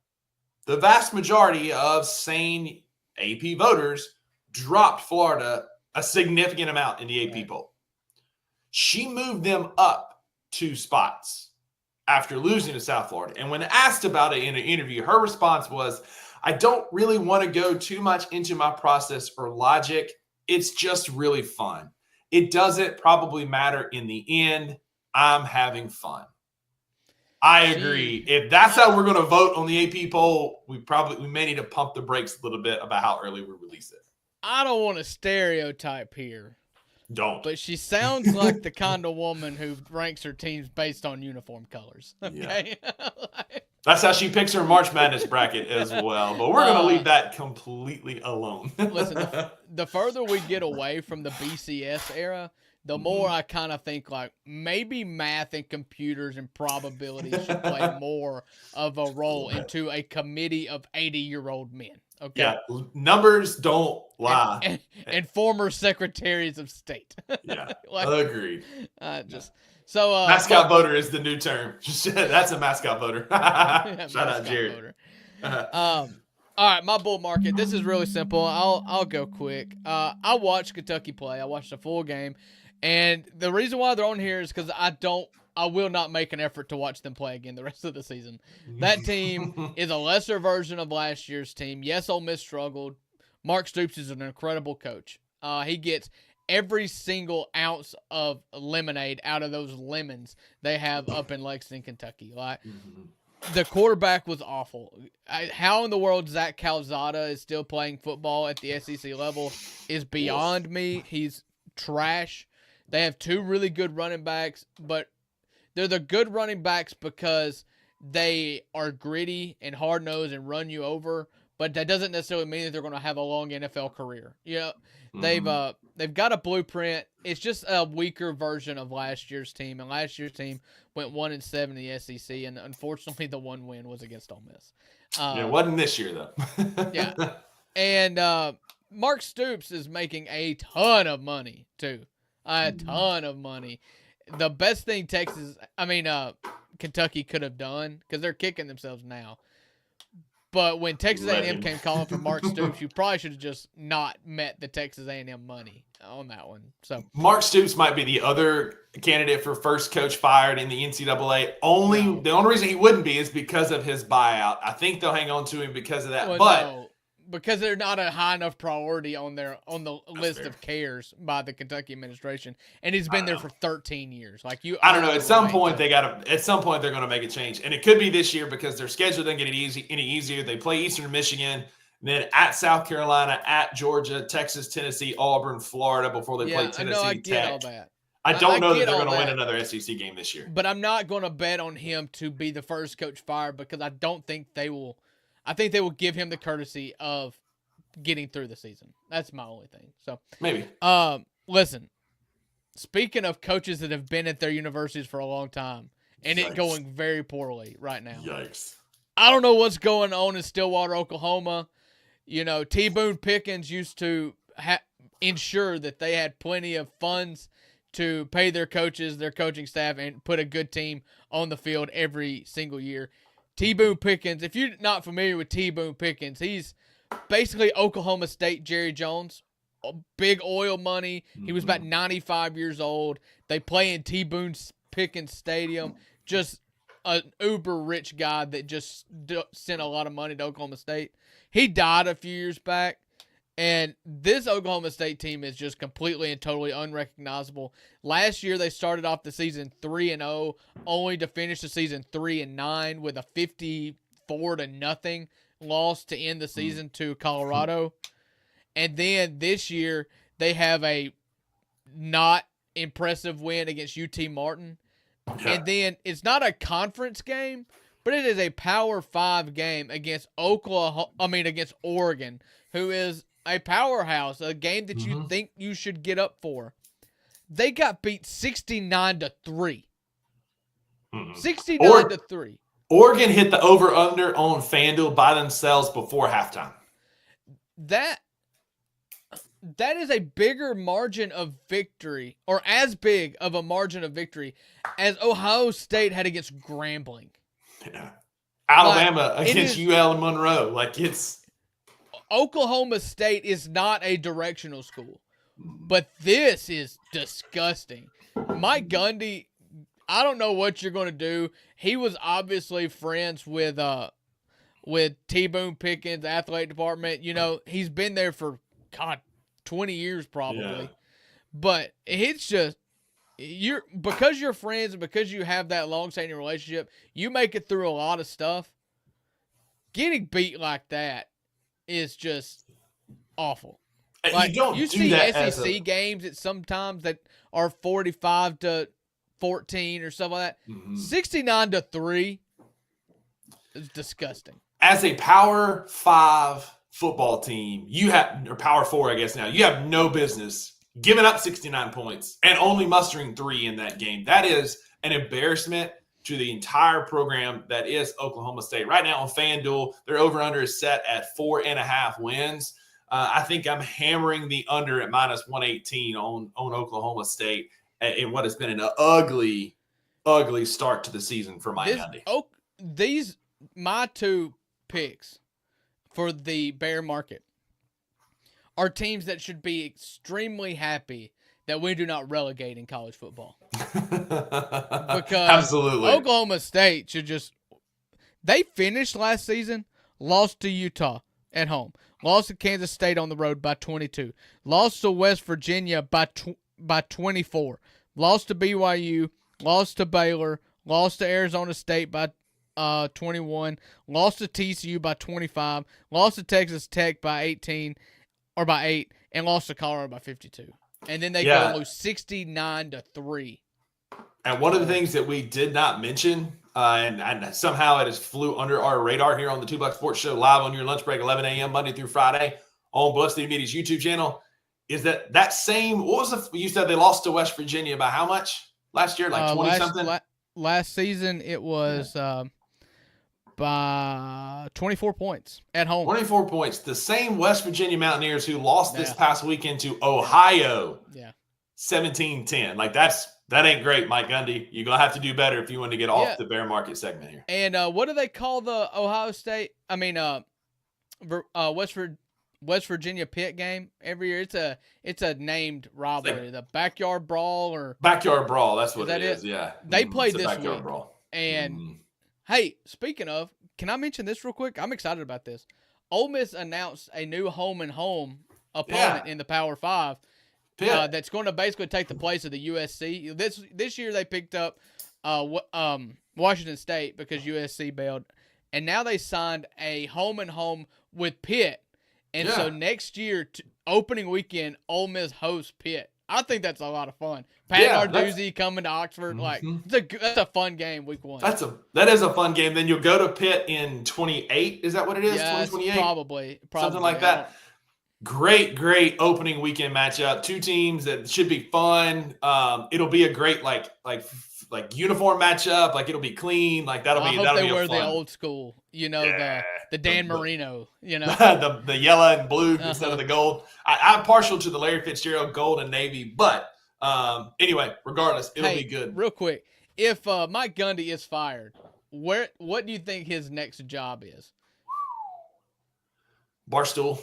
Speaker 2: the vast majority of sane AP voters dropped Florida a significant amount in the AP poll. She moved them up 2 spots after losing to South Florida. And when asked about it in an interview, her response was, I don't really want to go too much into my process or logic. It's just really fun. It doesn't probably matter in the end. I'm having fun. I agree. If that's how we're going to vote on the AP poll, we may need to pump the brakes a little bit about how early we release it.
Speaker 3: I don't want to stereotype here.
Speaker 2: Don't.
Speaker 3: But she sounds like the kind of woman who ranks her teams based on uniform colors. Okay?
Speaker 2: Yeah. That's how she picks her March Madness bracket as well. But we're going to leave that completely alone.
Speaker 3: Listen, the further we get away from the BCS era, the more I kind of think like maybe math and computers and probabilities should play more of a role into a committee of 80-year-old men. Okay.
Speaker 2: Yeah, numbers don't lie.
Speaker 3: And former secretaries of state.
Speaker 2: Yeah,
Speaker 3: like,
Speaker 2: agreed.
Speaker 3: Mascot
Speaker 2: voter is the new term. That's a mascot voter. Shout out Jared.
Speaker 3: All right, my bull market. This is really simple. I'll go quick. I watched Kentucky play. I watched a full game, and the reason why they're on here is because I will not make an effort to watch them play again the rest of the season. That team is a lesser version of last year's team. Yes, Ole Miss struggled. Mark Stoops is an incredible coach. He gets every single ounce of lemonade out of those lemons they have up in Lexington, Kentucky. Like, the quarterback was awful. How in the world Zach Calzada is still playing football at the SEC level is beyond me. He's trash. They have 2 really good running backs, but they're the good running backs because they are gritty and hard-nosed and run you over, but that doesn't necessarily mean that they're going to have a long NFL career. You know, they've got a blueprint. It's just a weaker version of last year's team, and last year's team went 1-7 in the SEC, and unfortunately the one win was against Ole Miss.
Speaker 2: It wasn't this year, though.
Speaker 3: Yeah. And Mark Stoops is making a ton of money, too. A ton of money. The best thing Kentucky could have done, because they're kicking themselves now. But when Texas A&M came calling for Mark Stoops, you probably should have just not met the Texas A&M money on that one. So
Speaker 2: Mark Stoops might be the other candidate for first coach fired in the NCAA. The only reason he wouldn't be is because of his buyout. I think they'll hang on to him because of that.
Speaker 3: Because they're not a high enough priority on the list of cares by the Kentucky administration, and he's been there for 13 years. I don't know.
Speaker 2: At some point they're going to make a change, and it could be this year because their schedule doesn't get any easier. They play Eastern Michigan, then at South Carolina, at Georgia, Texas, Tennessee, Auburn, Florida before they play Tennessee
Speaker 3: I
Speaker 2: Tech.
Speaker 3: get all that.
Speaker 2: I don't know that they're going to win another SEC game this year.
Speaker 3: But I'm not going to bet on him to be the first coach fired because I don't think they will. I think they will give him the courtesy of getting through the season. That's my only thing. So
Speaker 2: maybe.
Speaker 3: Listen, speaking of coaches that have been at their universities for a long time and it going very poorly right now.
Speaker 2: Yikes.
Speaker 3: I don't know what's going on in Stillwater, Oklahoma. You know, T. Boone Pickens used to ensure that they had plenty of funds to pay their coaches, their coaching staff, and put a good team on the field every single year. T. Boone Pickens, if you're not familiar with T. Boone Pickens, he's basically Oklahoma State Jerry Jones. Big oil money. He was about 95 years old. They play in T. Boone Pickens Stadium. Just an uber rich guy that just sent a lot of money to Oklahoma State. He died a few years back. And this Oklahoma State team is just completely and totally unrecognizable. Last year, they started off the season 3-0, only to finish the season 3-9 with a 54-0 loss to end the season to Colorado. And then this year they have a not impressive win against UT Martin.
Speaker 2: Yeah.
Speaker 3: And then it's not a conference game, but it is a Power 5 game against against Oregon, who is a powerhouse, a game that you think you should get up for. They got beat 69-3. 69-3.
Speaker 2: Oregon hit the over-under on FanDuel by themselves before halftime.
Speaker 3: That is a bigger margin of victory, or as big of a margin of victory as Ohio State had against Grambling.
Speaker 2: Yeah. Alabama
Speaker 3: Like,
Speaker 2: against UL Monroe. Like, it's
Speaker 3: Oklahoma State is not a directional school, but this is disgusting. Mike Gundy, I don't know what you're going to do. He was obviously friends with T. Boone Pickens, athletic department. You know, he's been there for 20 years probably.
Speaker 2: Yeah.
Speaker 3: But it's just because you're friends and because you have that long-standing relationship, you make it through a lot of stuff. Getting beat like that is just awful. Like,
Speaker 2: you don't
Speaker 3: you
Speaker 2: do
Speaker 3: see
Speaker 2: that
Speaker 3: SEC games that sometimes that are 45-14 or stuff like that. 69-3 is disgusting.
Speaker 2: As a Power 5 football team, or Power 4, I guess now, you have no business giving up 69 points and only mustering 3 in that game. That is an embarrassment to the entire program that is Oklahoma State. Right now on FanDuel, their over-under is set at 4.5 wins. I think I'm hammering the under at -118 on Oklahoma State in what has been an ugly, ugly start to the season for Mike Gundy.
Speaker 3: My two picks for the bear market are teams that should be extremely happy that we do not relegate in college football. Because
Speaker 2: Absolutely.
Speaker 3: Oklahoma State should just – they finished last season, lost to Utah at home, lost to Kansas State on the road by 22, lost to West Virginia by 24, lost to BYU, lost to Baylor, lost to Arizona State by 21, lost to TCU by 25, lost to Texas Tech by 18 or by 8, and lost to Colorado by 52. And then they go and lose 69-3.
Speaker 2: And one of the things that we did not mention, and somehow it has flew under our radar here on the 2 Buck Sports Show, live on your lunch break, 11 a.m. Monday through Friday on Blessed Media's YouTube channel, is that same, you said they lost to West Virginia by how much last year? Like 20-something?
Speaker 3: Last season it was by 24 points at home.
Speaker 2: 24 points. The same West Virginia Mountaineers who lost this past weekend to Ohio. 17-10. Like that ain't great, Mike Gundy. You're going to have to do better if you want to get off the bear market segment here.
Speaker 3: And what do they call the West Virginia Pitt game every year? It's a named rivalry, the backyard brawl or
Speaker 2: backyard brawl. That's what it is. Yeah,
Speaker 3: they played this week.
Speaker 2: Brawl.
Speaker 3: And hey, speaking of, can I mention this real quick? I'm excited about this. Ole Miss announced a new home opponent in the Power 5 that's going to basically take the place of the USC. This year they picked up Washington State because USC bailed, and now they signed a home with Pitt. And so next year, opening weekend, Ole Miss hosts Pitt. I think that's a lot of fun. Pat Narduzzi coming to Oxford, that's a fun game week 1.
Speaker 2: That is a fun game. Then you'll go to Pitt in 28. Is that what it is?
Speaker 3: Yeah,
Speaker 2: 2028?
Speaker 3: Probably
Speaker 2: Something like that. Great opening weekend matchup. Two teams that should be fun. It'll be a great like uniform matchup. Like it'll be clean. Like that'll be
Speaker 3: they wear
Speaker 2: fun.
Speaker 3: The old school. You know, the Dan Marino. You know,
Speaker 2: the yellow and blue instead of the gold. I'm partial to the Larry Fitzgerald gold and navy, but anyway, regardless, it'll be good.
Speaker 3: Real quick, if Mike Gundy is fired, what do you think his next job is?
Speaker 2: Barstool.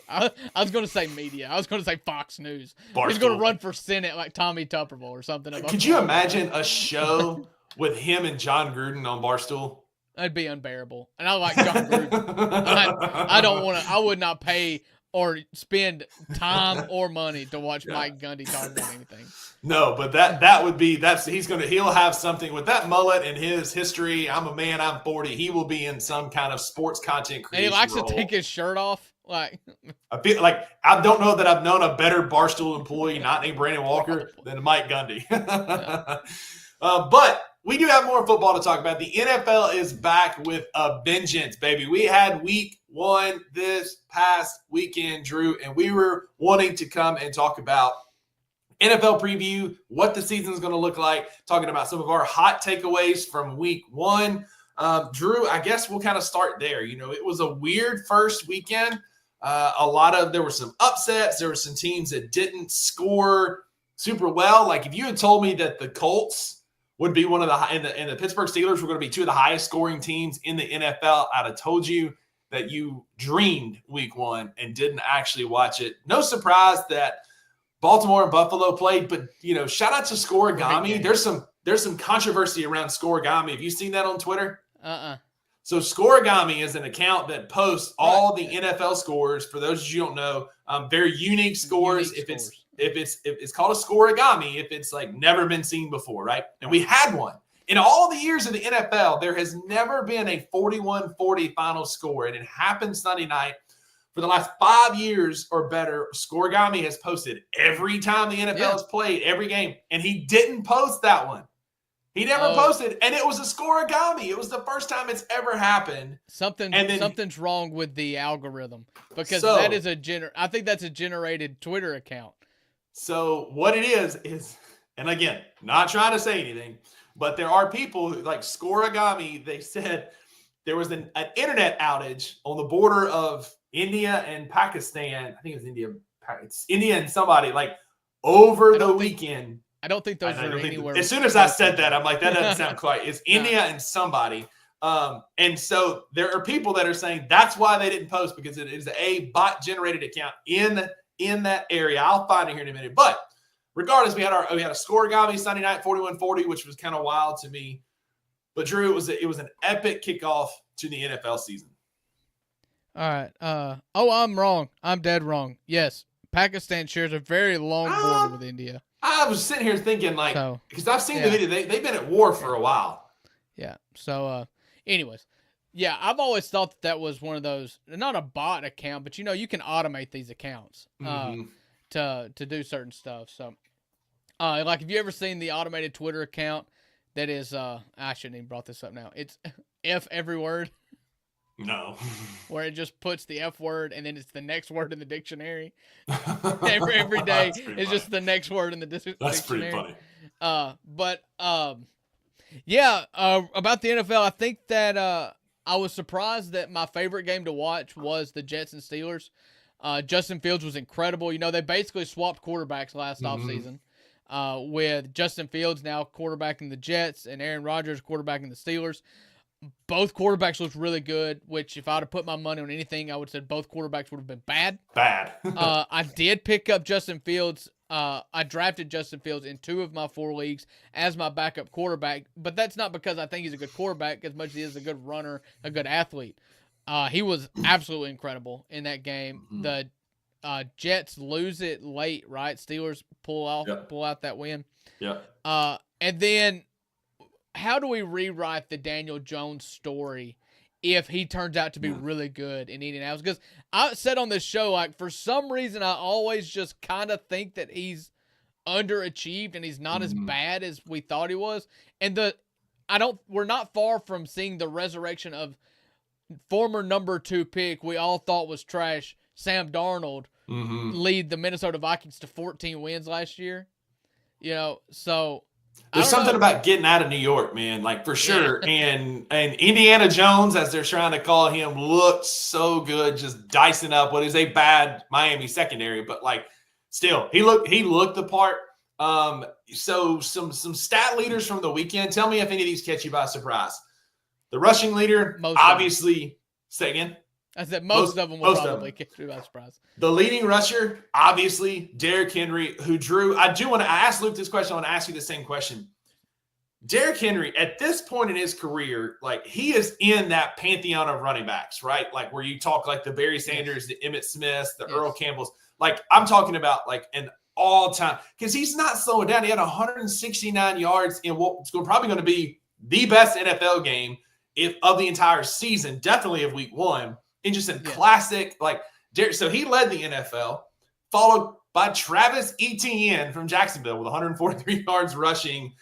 Speaker 3: I was going to say media. I was going to say Fox News.
Speaker 2: Barstool.
Speaker 3: He's going to run for Senate like Tommy Tuberville or something.
Speaker 2: Could you imagine a show with him and John Gruden on Barstool?
Speaker 3: That'd be unbearable. And I like John Gruden. I would not pay or spend time or money to watch Mike Gundy talk about anything.
Speaker 2: No, but he'll have something with that mullet and his history. I'm a man, I'm 40. He will be in some kind of sports content creation.
Speaker 3: And he likes
Speaker 2: role.
Speaker 3: to take his shirt off Like,
Speaker 2: I feel like I don't know that I've known a better Barstool employee not named Brandon Walker than Mike Gundy. But we do have more football to talk about. The NFL is back with a vengeance, baby. We had week 1 this past weekend, Drew, and we were wanting to come and talk about NFL preview, what the season is going to look like, talking about some of our hot takeaways from week 1. Drew, I guess we'll kind of start there. You know, it was a weird first weekend. There were some upsets. There were some teams that didn't score super well. Like if you had told me that the Colts would be one of the and the Pittsburgh Steelers were going to be 2 of the highest scoring teams in the NFL, I'd have told you that you dreamed week 1 and didn't actually watch it. No surprise that Baltimore and Buffalo played, but you know, shout out to Scoregami. There's some controversy around Scoregami. Have you seen that on Twitter? So Scoregami is an account that posts all the NFL scores. For those of you who don't know, very unique scores. If it's called a Scoregami, if it's like never been seen before, right? And we had one. In all the years of the NFL, there has never been a 41-40 final score, and it happened Sunday night. For the last 5 years or better, Scoregami has posted every time the NFL has played, every game, and he didn't post that one. He never posted, and it was a Scoregami. It was the first time it's ever happened.
Speaker 3: Something's wrong with the algorithm because that is I think that's a generated Twitter account.
Speaker 2: So what it is, and again, not trying to say anything, but there are people who, like Scoregami, they said there was an internet outage on the border of India and Pakistan. I think it was India and somebody, like over the weekend.
Speaker 3: I don't think those are anywhere.
Speaker 2: As soon as I said that, I'm like, that doesn't sound quite. It's India and somebody. And so there are people that are saying that's why they didn't post, because it is a bot-generated account in that area. I'll find it here in a minute. But regardless, we had a Scoregami Sunday night 41-40, which was kind of wild to me. But Drew, it was an epic kickoff to the NFL season.
Speaker 3: All right. I'm wrong. I'm dead wrong. Yes, Pakistan shares a very long border with India.
Speaker 2: I was sitting here thinking, because I've seen the video, they've been at war for a while.
Speaker 3: Yeah. So, anyways, yeah, I've always thought that was one of those, not a bot account, but you can automate these accounts to do certain stuff. So, like, have you ever seen the automated Twitter account that is, I shouldn't even brought this up now. It's F every word.
Speaker 2: No.
Speaker 3: Where it just puts the F word and then it's the next word in the dictionary. every day is just the next word in the dictionary.
Speaker 2: That's pretty funny.
Speaker 3: About the NFL, I think that I was surprised that my favorite game to watch was the Jets and Steelers. Justin Fields was incredible. They basically swapped quarterbacks last offseason. With Justin Fields now quarterbacking the Jets and Aaron Rodgers quarterbacking the Steelers. Both quarterbacks looked really good, which if I would have put my money on anything, I would have said both quarterbacks would have been bad. I did pick up Justin Fields. I drafted Justin Fields in 2 of my 4 leagues as my backup quarterback, but that's not because I think he's a good quarterback as much as he is a good runner, a good athlete. He was absolutely incredible in that game. The Jets lose it late, right? Steelers pull out that win.
Speaker 2: Yeah.
Speaker 3: And then how do we rewrite the Daniel Jones story if he turns out to be really good in Indianapolis? Because I said on this show, like, for some reason, I always just kind of think that he's underachieved and he's not as bad as we thought he was. And we're not far from seeing the resurrection of former number 2 pick we all thought was trash, Sam Darnold, lead the Minnesota Vikings to 14 wins last year. So
Speaker 2: there's something about getting out of New York, man, like for sure. Yeah. And Indiana Jones, as they're trying to call him, looked so good, just dicing up what is a bad Miami secondary, but like still, he looked the part. So some stat leaders from the weekend. Tell me if any of these catch you by surprise. The rushing leader, obviously. Say again.
Speaker 3: I said most of them will probably catch me by surprise.
Speaker 2: The leading rusher, obviously, Derrick Henry, who Drew. I asked Luke this question. I want to ask you the same question. Derrick Henry, at this point in his career, like he is in that pantheon of running backs, right? Like where you talk like the Barry Sanders, the Emmitt Smiths, the Earl Campbells. Like I'm talking about like an all-time, because he's not slowing down. He had 169 yards in what's probably going to be the best NFL game of the entire season, definitely of week 1. And just a classic, like So he led the NFL, followed by Travis Etienne from Jacksonville with 143 yards rushing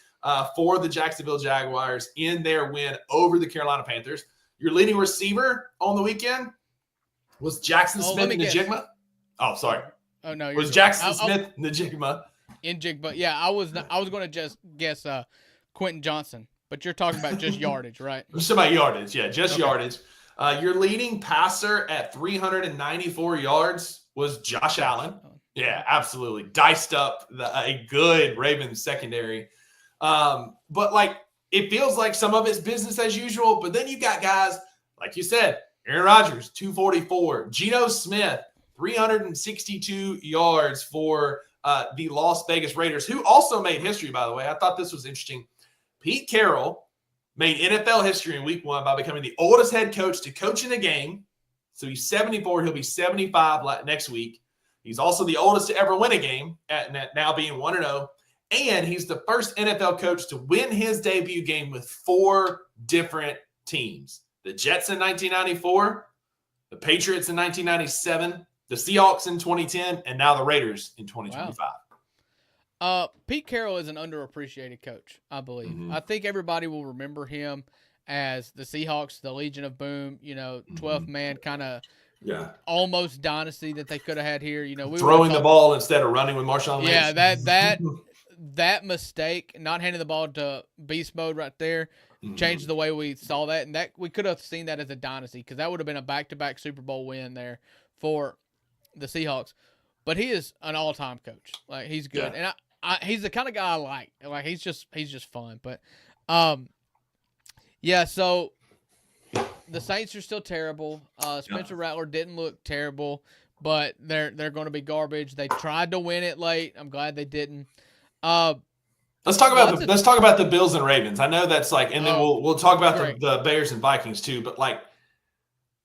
Speaker 2: for the Jacksonville Jaguars in their win over the Carolina Panthers. Your leading receiver on the weekend was Jackson Smith Njigba. Oh, sorry.
Speaker 3: Oh no,
Speaker 2: was Jackson Smith Njigba.
Speaker 3: Njigba. Yeah, I was going to just guess Quentin Johnson, but you're talking about just yardage, right?
Speaker 2: Just about yardage, yeah, just yardage. Your leading passer at 394 yards was Josh Allen. Yeah, absolutely. Diced up a good Ravens secondary. But like, it feels like some of it's business as usual, but then you got guys, like you said, Aaron Rodgers, 244. Geno Smith, 362 yards for the Las Vegas Raiders, who also made history, by the way. I thought this was interesting. Pete Carroll made NFL history in week 1 by becoming the oldest head coach to coach in a game. So he's 74. He'll be 75 next week. He's also the oldest to ever win a game, at now being 1-0. And he's the first NFL coach to win his debut game with 4 different teams. The Jets in 1994, the Patriots in 1997, the Seahawks in 2010, and now the Raiders in 2025.
Speaker 3: Wow. Pete Carroll is an underappreciated coach, I believe. Mm-hmm. I think everybody will remember him as the Seahawks, the Legion of Boom, 12th man kind of almost dynasty that they could have had here. We
Speaker 2: throwing the ball instead of running with Marshawn Lynch.
Speaker 3: Yeah, that mistake, not handing the ball to beast mode right there, changed the way we saw that, and that we could have seen that as a dynasty because that would have been a back-to-back Super Bowl win there for the Seahawks. But he is an all-time coach. Like, he's good, and he's the kind of guy I like. Like, he's just fun. But so the Saints are still terrible. Spencer Rattler didn't look terrible, but they're going to be garbage. They tried to win it late. I'm glad they didn't.
Speaker 2: Let's talk about the Bills and Ravens. I know that's like, and then we'll talk about the Bears and Vikings too. But like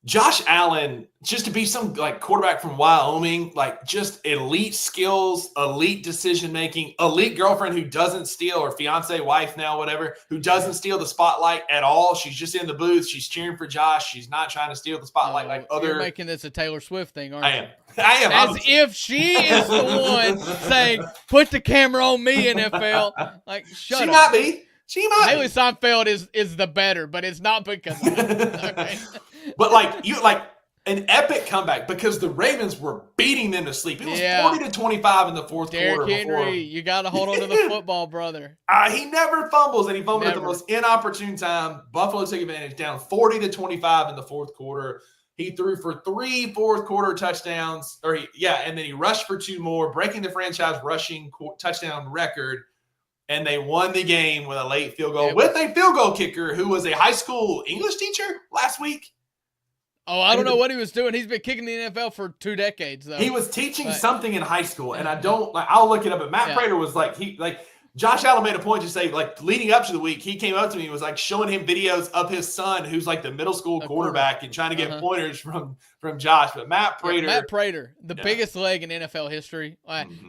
Speaker 2: Josh Allen, just to be some like quarterback from Wyoming, like just elite skills, elite decision making, elite girlfriend who doesn't steal, or fiance, wife now, whatever, who doesn't steal the spotlight at all. She's just in the booth. She's cheering for Josh. She's not trying to steal the spotlight like other.
Speaker 3: You're making this a Taylor Swift thing, aren't you?
Speaker 2: I am.
Speaker 3: As if she is the one saying, "Put the camera on me, NFL." Like, shut up.
Speaker 2: She might be. She might.
Speaker 3: Haley Seinfeld is the better, but it's not because of it. Okay.
Speaker 2: But like an epic comeback because the Ravens were beating them to sleep. It was 40-25 in the fourth quarter.
Speaker 3: Derrick Henry, you got to hold on to the football, brother.
Speaker 2: He never fumbles, and he fumbled at the most inopportune time. Buffalo took advantage, down 40-25 in the fourth quarter. He threw for 3 fourth-quarter touchdowns, and then he rushed for 2 more, breaking the franchise rushing touchdown record. And they won the game with a late field goal with a field goal kicker who was a high school English teacher last week.
Speaker 3: Oh, I don't know what he was doing. He's been kicking the NFL for 2 decades, though.
Speaker 2: He was teaching something in high school, and I'll look it up. But Matt Prater was Josh Allen made a point to say, like, leading up to the week, he came up to me and was like showing him videos of his son, who's like the middle school quarterback, and trying to get pointers from Josh. But Matt Prater,
Speaker 3: the biggest leg in NFL history,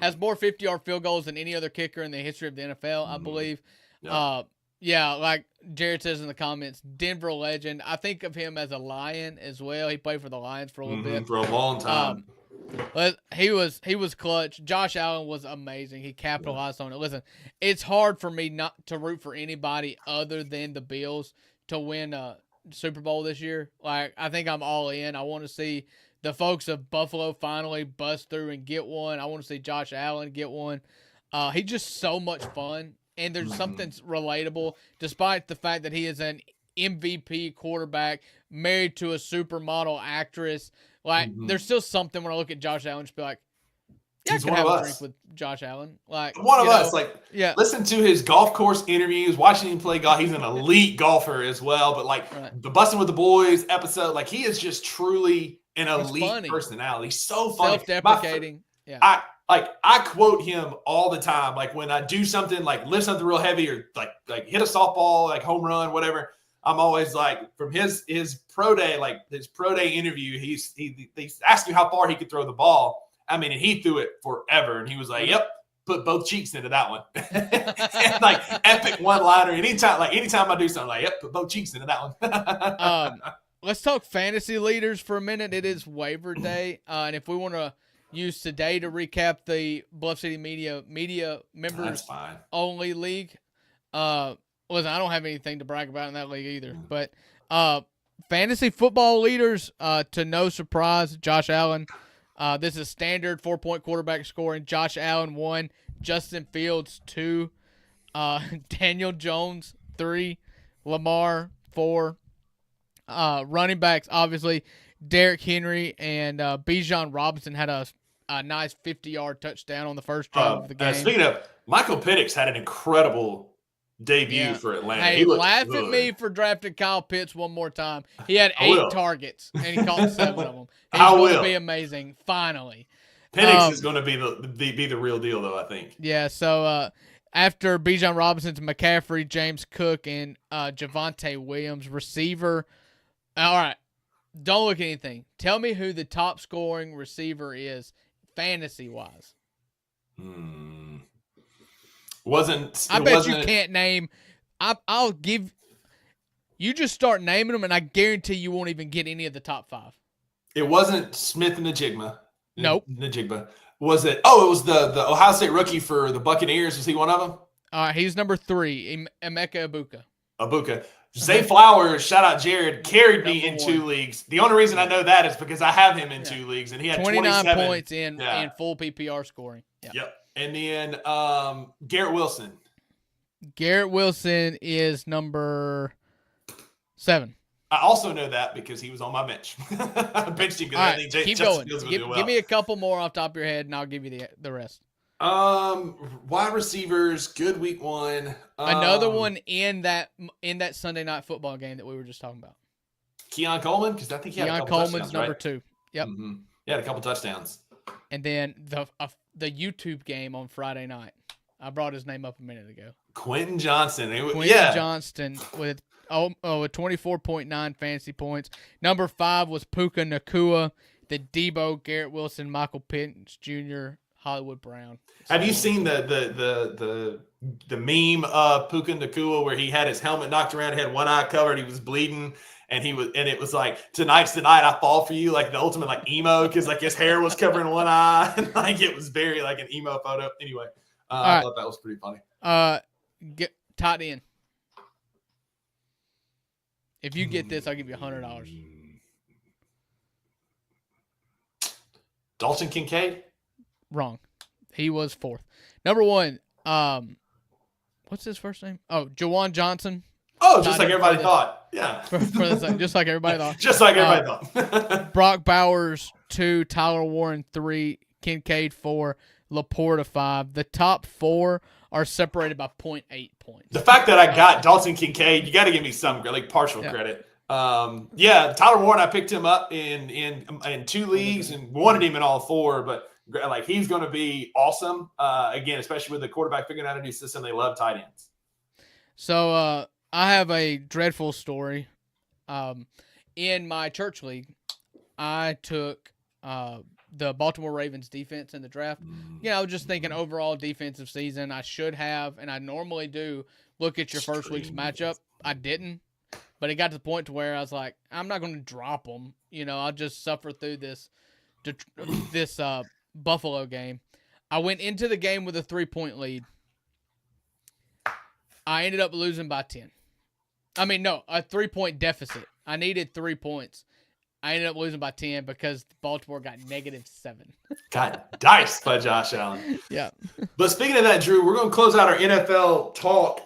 Speaker 3: has more 50-yard field goals than any other kicker in the history of the NFL, I believe. Like Jared says in the comments, Denver legend. I think of him as a Lion as well. He played for the Lions for a little bit.
Speaker 2: For a long time.
Speaker 3: But he was clutch. Josh Allen was amazing. He capitalized on it. Listen, it's hard for me not to root for anybody other than the Bills to win a Super Bowl this year. Like, I think I'm all in. I want to see the folks of Buffalo finally bust through and get one. I want to see Josh Allen get one. He's just so much fun, and there's something relatable, despite the fact that he is an MVP quarterback married to a supermodel actress. Like, there's still something when I look at Josh Allen, just be like, I could have a drink with Josh Allen. Like,
Speaker 2: one of us. Listen to his golf course interviews, watching him play golf. He's an elite golfer as well. But the Bustin' with the Boys episode, like, he is just truly an elite personality. So funny,
Speaker 3: self-deprecating.
Speaker 2: I quote him all the time. Like, when I do something, like lift something real heavy, or like hit a softball, like home run, whatever. I'm always like, from his pro day, like his pro day interview, he asked you how far he could throw the ball. I mean, and he threw it forever. And he was like, yep, put both cheeks into that one. And like, epic one-liner. Anytime I do something, like, yep, put both cheeks into that one.
Speaker 3: let's talk fantasy leaders for a minute. It is waiver day, and if we want to use today to recap the Bluff City Media
Speaker 2: That's
Speaker 3: members
Speaker 2: fine.
Speaker 3: only league. Listen, I don't have anything to brag about in that league either. But fantasy football leaders, to no surprise, Josh Allen. This is standard 4-point quarterback scoring. Josh Allen 1, Justin Fields 2, Daniel Jones 3, Lamar 4. Running backs, obviously, Derrick Henry and Bijan Robinson had a nice 50-yard touchdown on the first drive of the game.
Speaker 2: Speaking of, Michael Penix had an incredible debut for Atlanta.
Speaker 3: Hey,
Speaker 2: He looked
Speaker 3: laugh
Speaker 2: good.
Speaker 3: at me for drafting Kyle Pitts one more time. He had 8 targets, and he caught 7 of them. He's going to be amazing, finally.
Speaker 2: Penix is going to be the real deal, though, I think.
Speaker 3: Yeah, so after Bijan Robinson's McCaffrey, James Cook, and Javonte Williams, receiver. All right, don't look at anything. Tell me who the top scoring receiver is, fantasy-wise. I bet you can't name. I'll give. You just start naming them, and I guarantee you won't even get any of the top 5.
Speaker 2: It wasn't Smith and Najigba.
Speaker 3: Nope.
Speaker 2: Najigba. Was it? Oh, it was the Ohio State rookie for the Buccaneers. Was he one of them?
Speaker 3: He's number 3, Emeka
Speaker 2: Ibuka. Zay Flowers, shout out Jared, carried me in 2 leagues. The only reason I know that is because I have him in 2 leagues, and he had
Speaker 3: 29
Speaker 2: 27
Speaker 3: points in full PPR scoring. Yeah.
Speaker 2: Yep. And then Garrett Wilson.
Speaker 3: Garrett Wilson is number 7.
Speaker 2: I also know that because he was on my bench. I benched him because I think
Speaker 3: keep
Speaker 2: Justin
Speaker 3: going.
Speaker 2: Fields would do well.
Speaker 3: Give me a couple more off the top of your head, and I'll give you the rest.
Speaker 2: Wide receivers, good week 1.
Speaker 3: Another one in that Sunday night football game that we were just talking about.
Speaker 2: Keon Coleman, because I think he had a couple
Speaker 3: Coleman's
Speaker 2: touchdowns,
Speaker 3: number
Speaker 2: right?
Speaker 3: 2. Yep.
Speaker 2: Mm-hmm. He had a couple touchdowns.
Speaker 3: And then the YouTube game on Friday night. I brought his name up a minute ago.
Speaker 2: Quentin Johnston.
Speaker 3: Johnston with a 24.9 fantasy points. Number 5 was Puka Nakua, the Debo, Garrett Wilson, Michael Penix Jr., Hollywood Brown.
Speaker 2: Have you seen the meme of Puka Nakua where he had his helmet knocked around, he had one eye covered, he was bleeding, and it was like, tonight's the night I fall for you, like the ultimate like emo, because like his hair was covering one eye, and like it was very like an emo photo. Anyway, I thought that was pretty funny.
Speaker 3: Get tight end. If you get this, I'll give you $100.
Speaker 2: Dalton Kincaid?
Speaker 3: Wrong. He was 4th. Number 1, what's his first name? Oh, Jawan Johnson.
Speaker 2: Oh, just like everybody thought. Yeah.
Speaker 3: Just like everybody thought.
Speaker 2: Just like everybody thought.
Speaker 3: Brock Bowers 2, Tyler Warren 3, Kincaid 4, Laporta 5. The top 4 are separated by 0.8 points.
Speaker 2: The fact that I got Dalton Kincaid, you got to give me some like partial credit. Tyler Warren, I picked him up in 2 leagues and wanted him in all 4, but like he's going to be awesome. Again, especially with the quarterback figuring out a new system, they love tight ends.
Speaker 3: So I have a dreadful story. In my church league, I took the Baltimore Ravens defense in the draft. I was just thinking overall defensive season. I should have, and I normally do, look at your first week's matchup. I didn't, but it got to the point to where I was like, I'm not going to drop them. I'll just suffer through this Buffalo game. I went into the game with a 3-point lead. I ended up losing by 10. I mean, no, a 3-point deficit. I needed 3 points. I ended up losing by 10 because Baltimore got -7.
Speaker 2: Got diced by Josh Allen.
Speaker 3: Yeah.
Speaker 2: But speaking of that, Drew, we're going to close out our NFL talk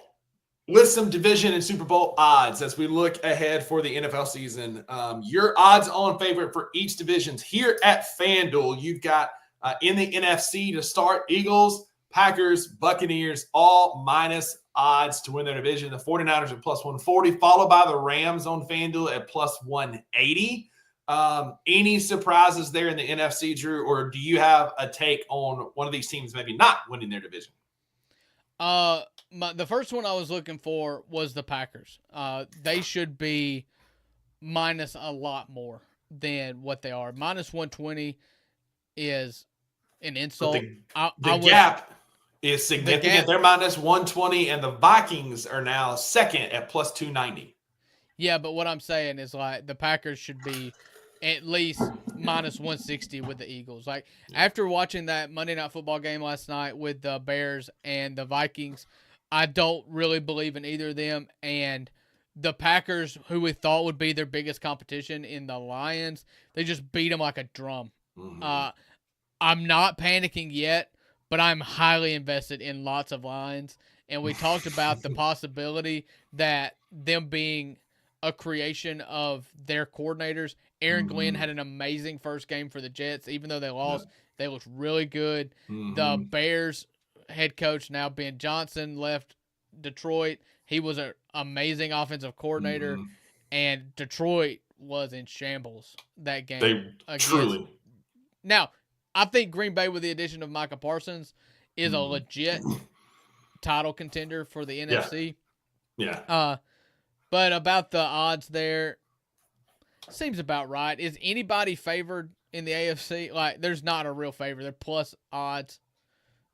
Speaker 2: with some division and Super Bowl odds as we look ahead for the NFL season. Your odds-on favorite for each division here at FanDuel, you've got in the NFC to start, Eagles, Packers, Buccaneers, all minus odds to win their division. The 49ers at +140, followed by the Rams on FanDuel at +180. Any surprises there in the NFC, Drew, or do you have a take on one of these teams maybe not winning their division?
Speaker 3: The first one I was looking for was the Packers. They should be minus a lot more than what they are. -120 is an insult.
Speaker 2: The gap is significant. They're -120, and the Vikings are now second at +290.
Speaker 3: Yeah, but what I'm saying is like the Packers should be at least minus 160 with the Eagles. Like after watching that Monday Night Football game last night with the Bears and the Vikings, I don't really believe in either of them. And the Packers, who we thought would be their biggest competition in the Lions, they just beat them like a drum. I'm not panicking yet, but I'm highly invested in lots of Lions. And we talked about the possibility that them being a creation of their coordinators. Aaron Glenn had an amazing first game for the Jets. Even though they lost, they looked really good. The Bears head coach, now Ben Johnson, left Detroit. He was an amazing offensive coordinator, and Detroit was in shambles that game.
Speaker 2: Truly.
Speaker 3: Now, I think Green Bay, with the addition of Micah Parsons, is a legit title contender for the NFC.
Speaker 2: Yeah.
Speaker 3: But about the odds there, seems about right. Is anybody favored in the AFC? Like, there's not a real favor. They're plus odds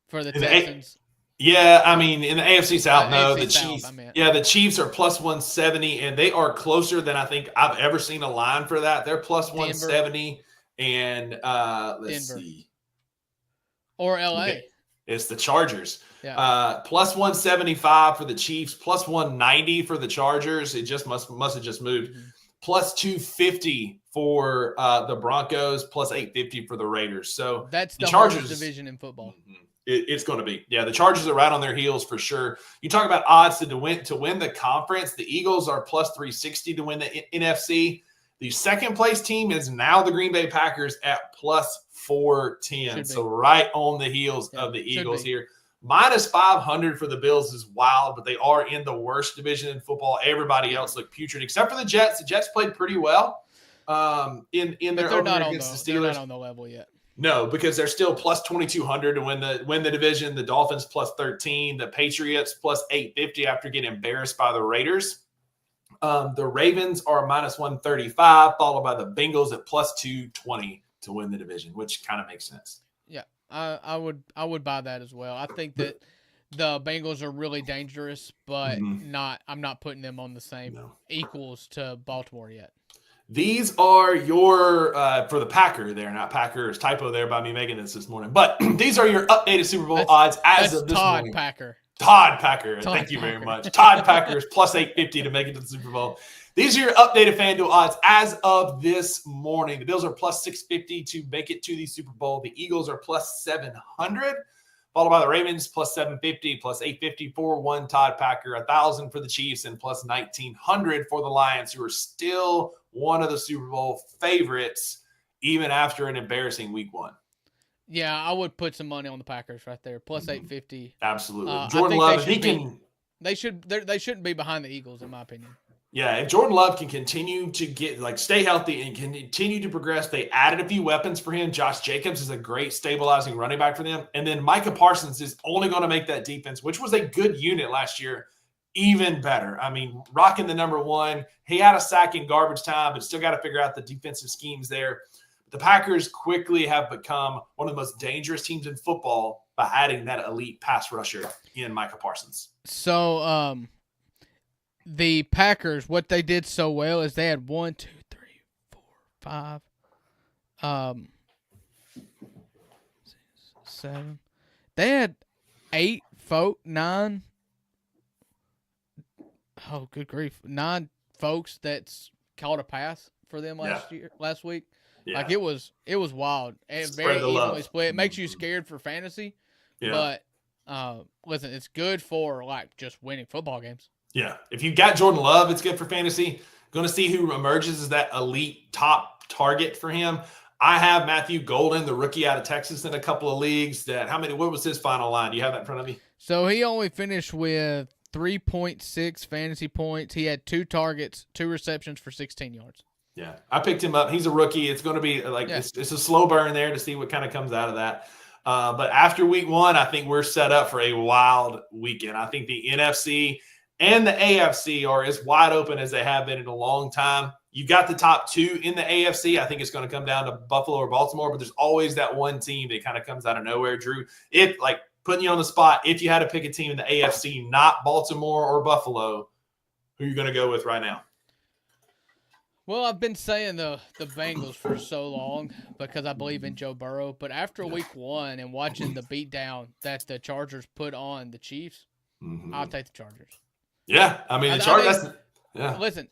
Speaker 3: for the Texans.
Speaker 2: Yeah, I mean, in the AFC South, no.
Speaker 3: AFC
Speaker 2: The
Speaker 3: South,
Speaker 2: Chiefs.
Speaker 3: I meant.
Speaker 2: Yeah, the Chiefs are plus 170, and they are closer than I think I've ever seen a line for that. They're plus 170, and let's
Speaker 3: Denver.
Speaker 2: see.
Speaker 3: Or LA.
Speaker 2: Okay. It's the Chargers.
Speaker 3: Yeah.
Speaker 2: Plus 175 for the Chiefs, plus 190 for the Chargers. It just must have just moved. Plus 250 for the Broncos, plus 850 for the Raiders. So
Speaker 3: that's the
Speaker 2: Chargers
Speaker 3: hardest division in football.
Speaker 2: It's going to be. Yeah, the Chargers are right on their heels for sure. You talk about odds to win the conference. The Eagles are plus 360 to win the NFC. The second place team is now the Green Bay Packers at plus 410. So right on the heels of the Eagles here. Minus 500 for the Bills is wild, but they are in the worst division in football. Everybody else looked putrid except for the Jets. The Jets played pretty well in their opener against the Steelers.
Speaker 3: They're not on the level yet.
Speaker 2: No, because they're still plus 2,200 to win the division. The Dolphins plus 13. The Patriots plus 850 after getting embarrassed by the Raiders. The Ravens are minus 135, followed by the Bengals at plus 220 to win the division, which kind of makes sense.
Speaker 3: Yeah, I would buy that as well. I think that the Bengals are really dangerous, but I'm not putting them on the same equals to Baltimore yet.
Speaker 2: These are your for the Packer there, not Packers. Typo there by me making this morning. But these are your updated Super Bowl odds as of this morning. Todd Packer. Thank you very much. Todd Packer is plus 850 to make it to the Super Bowl. These are your updated FanDuel odds as of this morning. The Bills are plus 650 to make it to the Super Bowl. The Eagles are plus 700, followed by the Ravens plus 750, plus 850 for one Todd Packer, 1,000 for the Chiefs, and plus 1,900 for the Lions, who are still one of the Super Bowl favorites, even after an embarrassing week one.
Speaker 3: Yeah, I would put some money on the Packers right there, plus 850.
Speaker 2: Absolutely. Jordan Love,
Speaker 3: they shouldn't be behind the Eagles, in my opinion.
Speaker 2: Yeah, if Jordan Love can continue to stay healthy and continue to progress, they added a few weapons for him. Josh Jacobs is a great stabilizing running back for them. And then Micah Parsons is only going to make that defense, which was a good unit last year, even better. I mean, rocking the number one. He had a sack in garbage time, but still got to figure out the defensive schemes there. The Packers quickly have become one of the most dangerous teams in football by adding that elite pass rusher in Micah Parsons.
Speaker 3: So, the Packers, what they did so well is they had 1, 2, 3, 4, 5, 6, 7. They had 9. Oh, good grief! 9 folks that's caught a pass for them last week.
Speaker 2: Yeah.
Speaker 3: Like it was wild and very evenly split. It makes you scared for fantasy, but listen, it's good for like just winning football games.
Speaker 2: Yeah, if you've got Jordan Love, it's good for fantasy. Going to see who emerges as that elite top target for him. I have Matthew Golden, the rookie out of Texas, in a couple of leagues. What was his final line? Do you have that in front of me?
Speaker 3: So he only finished with 3.6 fantasy points. He had 2 targets, 2 receptions for 16 yards.
Speaker 2: Yeah, I picked him up. He's a rookie. It's going to be it's a slow burn there to see what kind of comes out of that. But after week one, I think we're set up for a wild weekend. I think the NFC and the AFC are as wide open as they have been in a long time. You've got the top 2 in the AFC. I think it's going to come down to Buffalo or Baltimore, but there's always that one team that kind of comes out of nowhere. Drew, putting you on the spot, if you had to pick a team in the AFC, not Baltimore or Buffalo, who are you going to go with right now?
Speaker 3: Well, I've been saying the Bengals for so long because I believe in Joe Burrow, but after week 1 and watching the beatdown that the Chargers put on the Chiefs, I'll take the Chargers.
Speaker 2: Yeah, I mean, the Chargers. Yeah.
Speaker 3: Listen,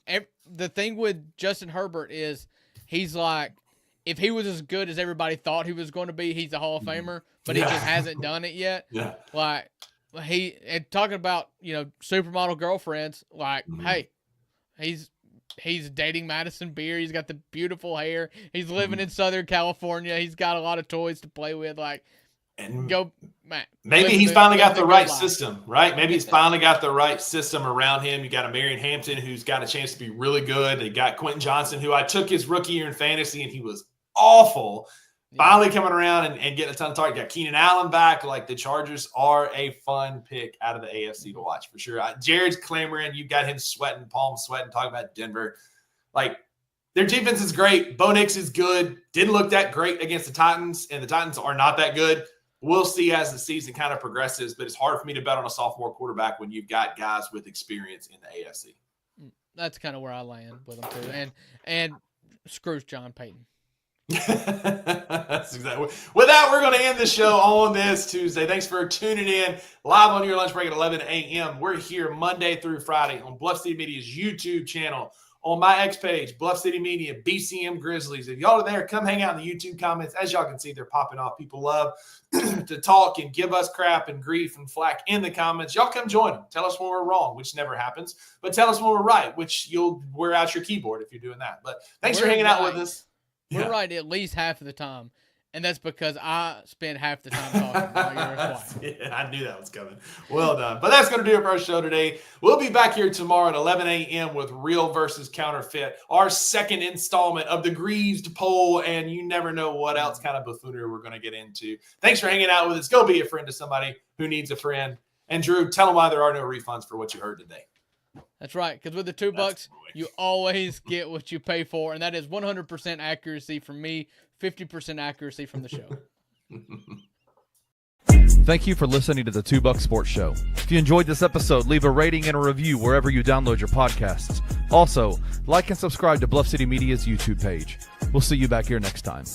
Speaker 3: the thing with Justin Herbert is he's like, if he was as good as everybody thought he was going to be, he's a Hall of Famer, but he just hasn't done it yet.
Speaker 2: Yeah.
Speaker 3: Like, talking about, supermodel girlfriends, like, hey, he's dating Madison Beer. He's got the beautiful hair. He's living in Southern California. He's got a lot of toys to play with. Like,
Speaker 2: maybe he's finally got the right system, right? Maybe he's finally got the right system around him. You got a Marion Hampton who's got a chance to be really good. They got Quentin Johnson, who I took his rookie year in fantasy, and he was awful. Finally coming around and getting a ton of targets. Got Keenan Allen back. Like, the Chargers are a fun pick out of the AFC to watch for sure. Jared's clamoring. You got him sweating, palms sweating, talking about Denver. Like, their defense is great. Bo Nix is good. Didn't look that great against the Titans, and the Titans are not that good. We'll see as the season kind of progresses, but it's hard for me to bet on a sophomore quarterback when you've got guys with experience in the AFC.
Speaker 3: That's kind of where I land with them too. And screws John Payton.
Speaker 2: That's exactly. With that, we're going to end the show on this Tuesday. Thanks for tuning in live on your lunch break at 11 a.m. We're here Monday through Friday on Bluff City Media's YouTube channel, on my X page, Bluff City Media, BCM Grizzlies. If y'all are there, come hang out in the YouTube comments. As y'all can see, they're popping off. People love to talk and give us crap and grief and flack in the comments. Y'all come join them. Tell us when we're wrong, which never happens. But tell us when we're right, which you'll wear out your keyboard if you're doing that. But thanks for hanging out with us.
Speaker 3: We're right at least half of the time, and that's because I spend half the time talking while you're quiet.
Speaker 2: Yeah, I knew that was coming. Well done. But that's going to do it for our show today. We'll be back here tomorrow at 11 a.m. with Real versus Counterfeit, our second installment of the Greased Poll, and you never know what else kind of buffoonery we're going to get into. Thanks for hanging out with us. Go be a friend to somebody who needs a friend. And Drew, tell them why there are no refunds for what you heard today.
Speaker 3: That's right, because with the $2, you always get what you pay for, and that is 100% accuracy from me, 50% accuracy from the show.
Speaker 1: Thank you for listening to the $2 Sports Show. If you enjoyed this episode, leave a rating and a review wherever you download your podcasts. Also, like and subscribe to Bluff City Media's YouTube page. We'll see you back here next time.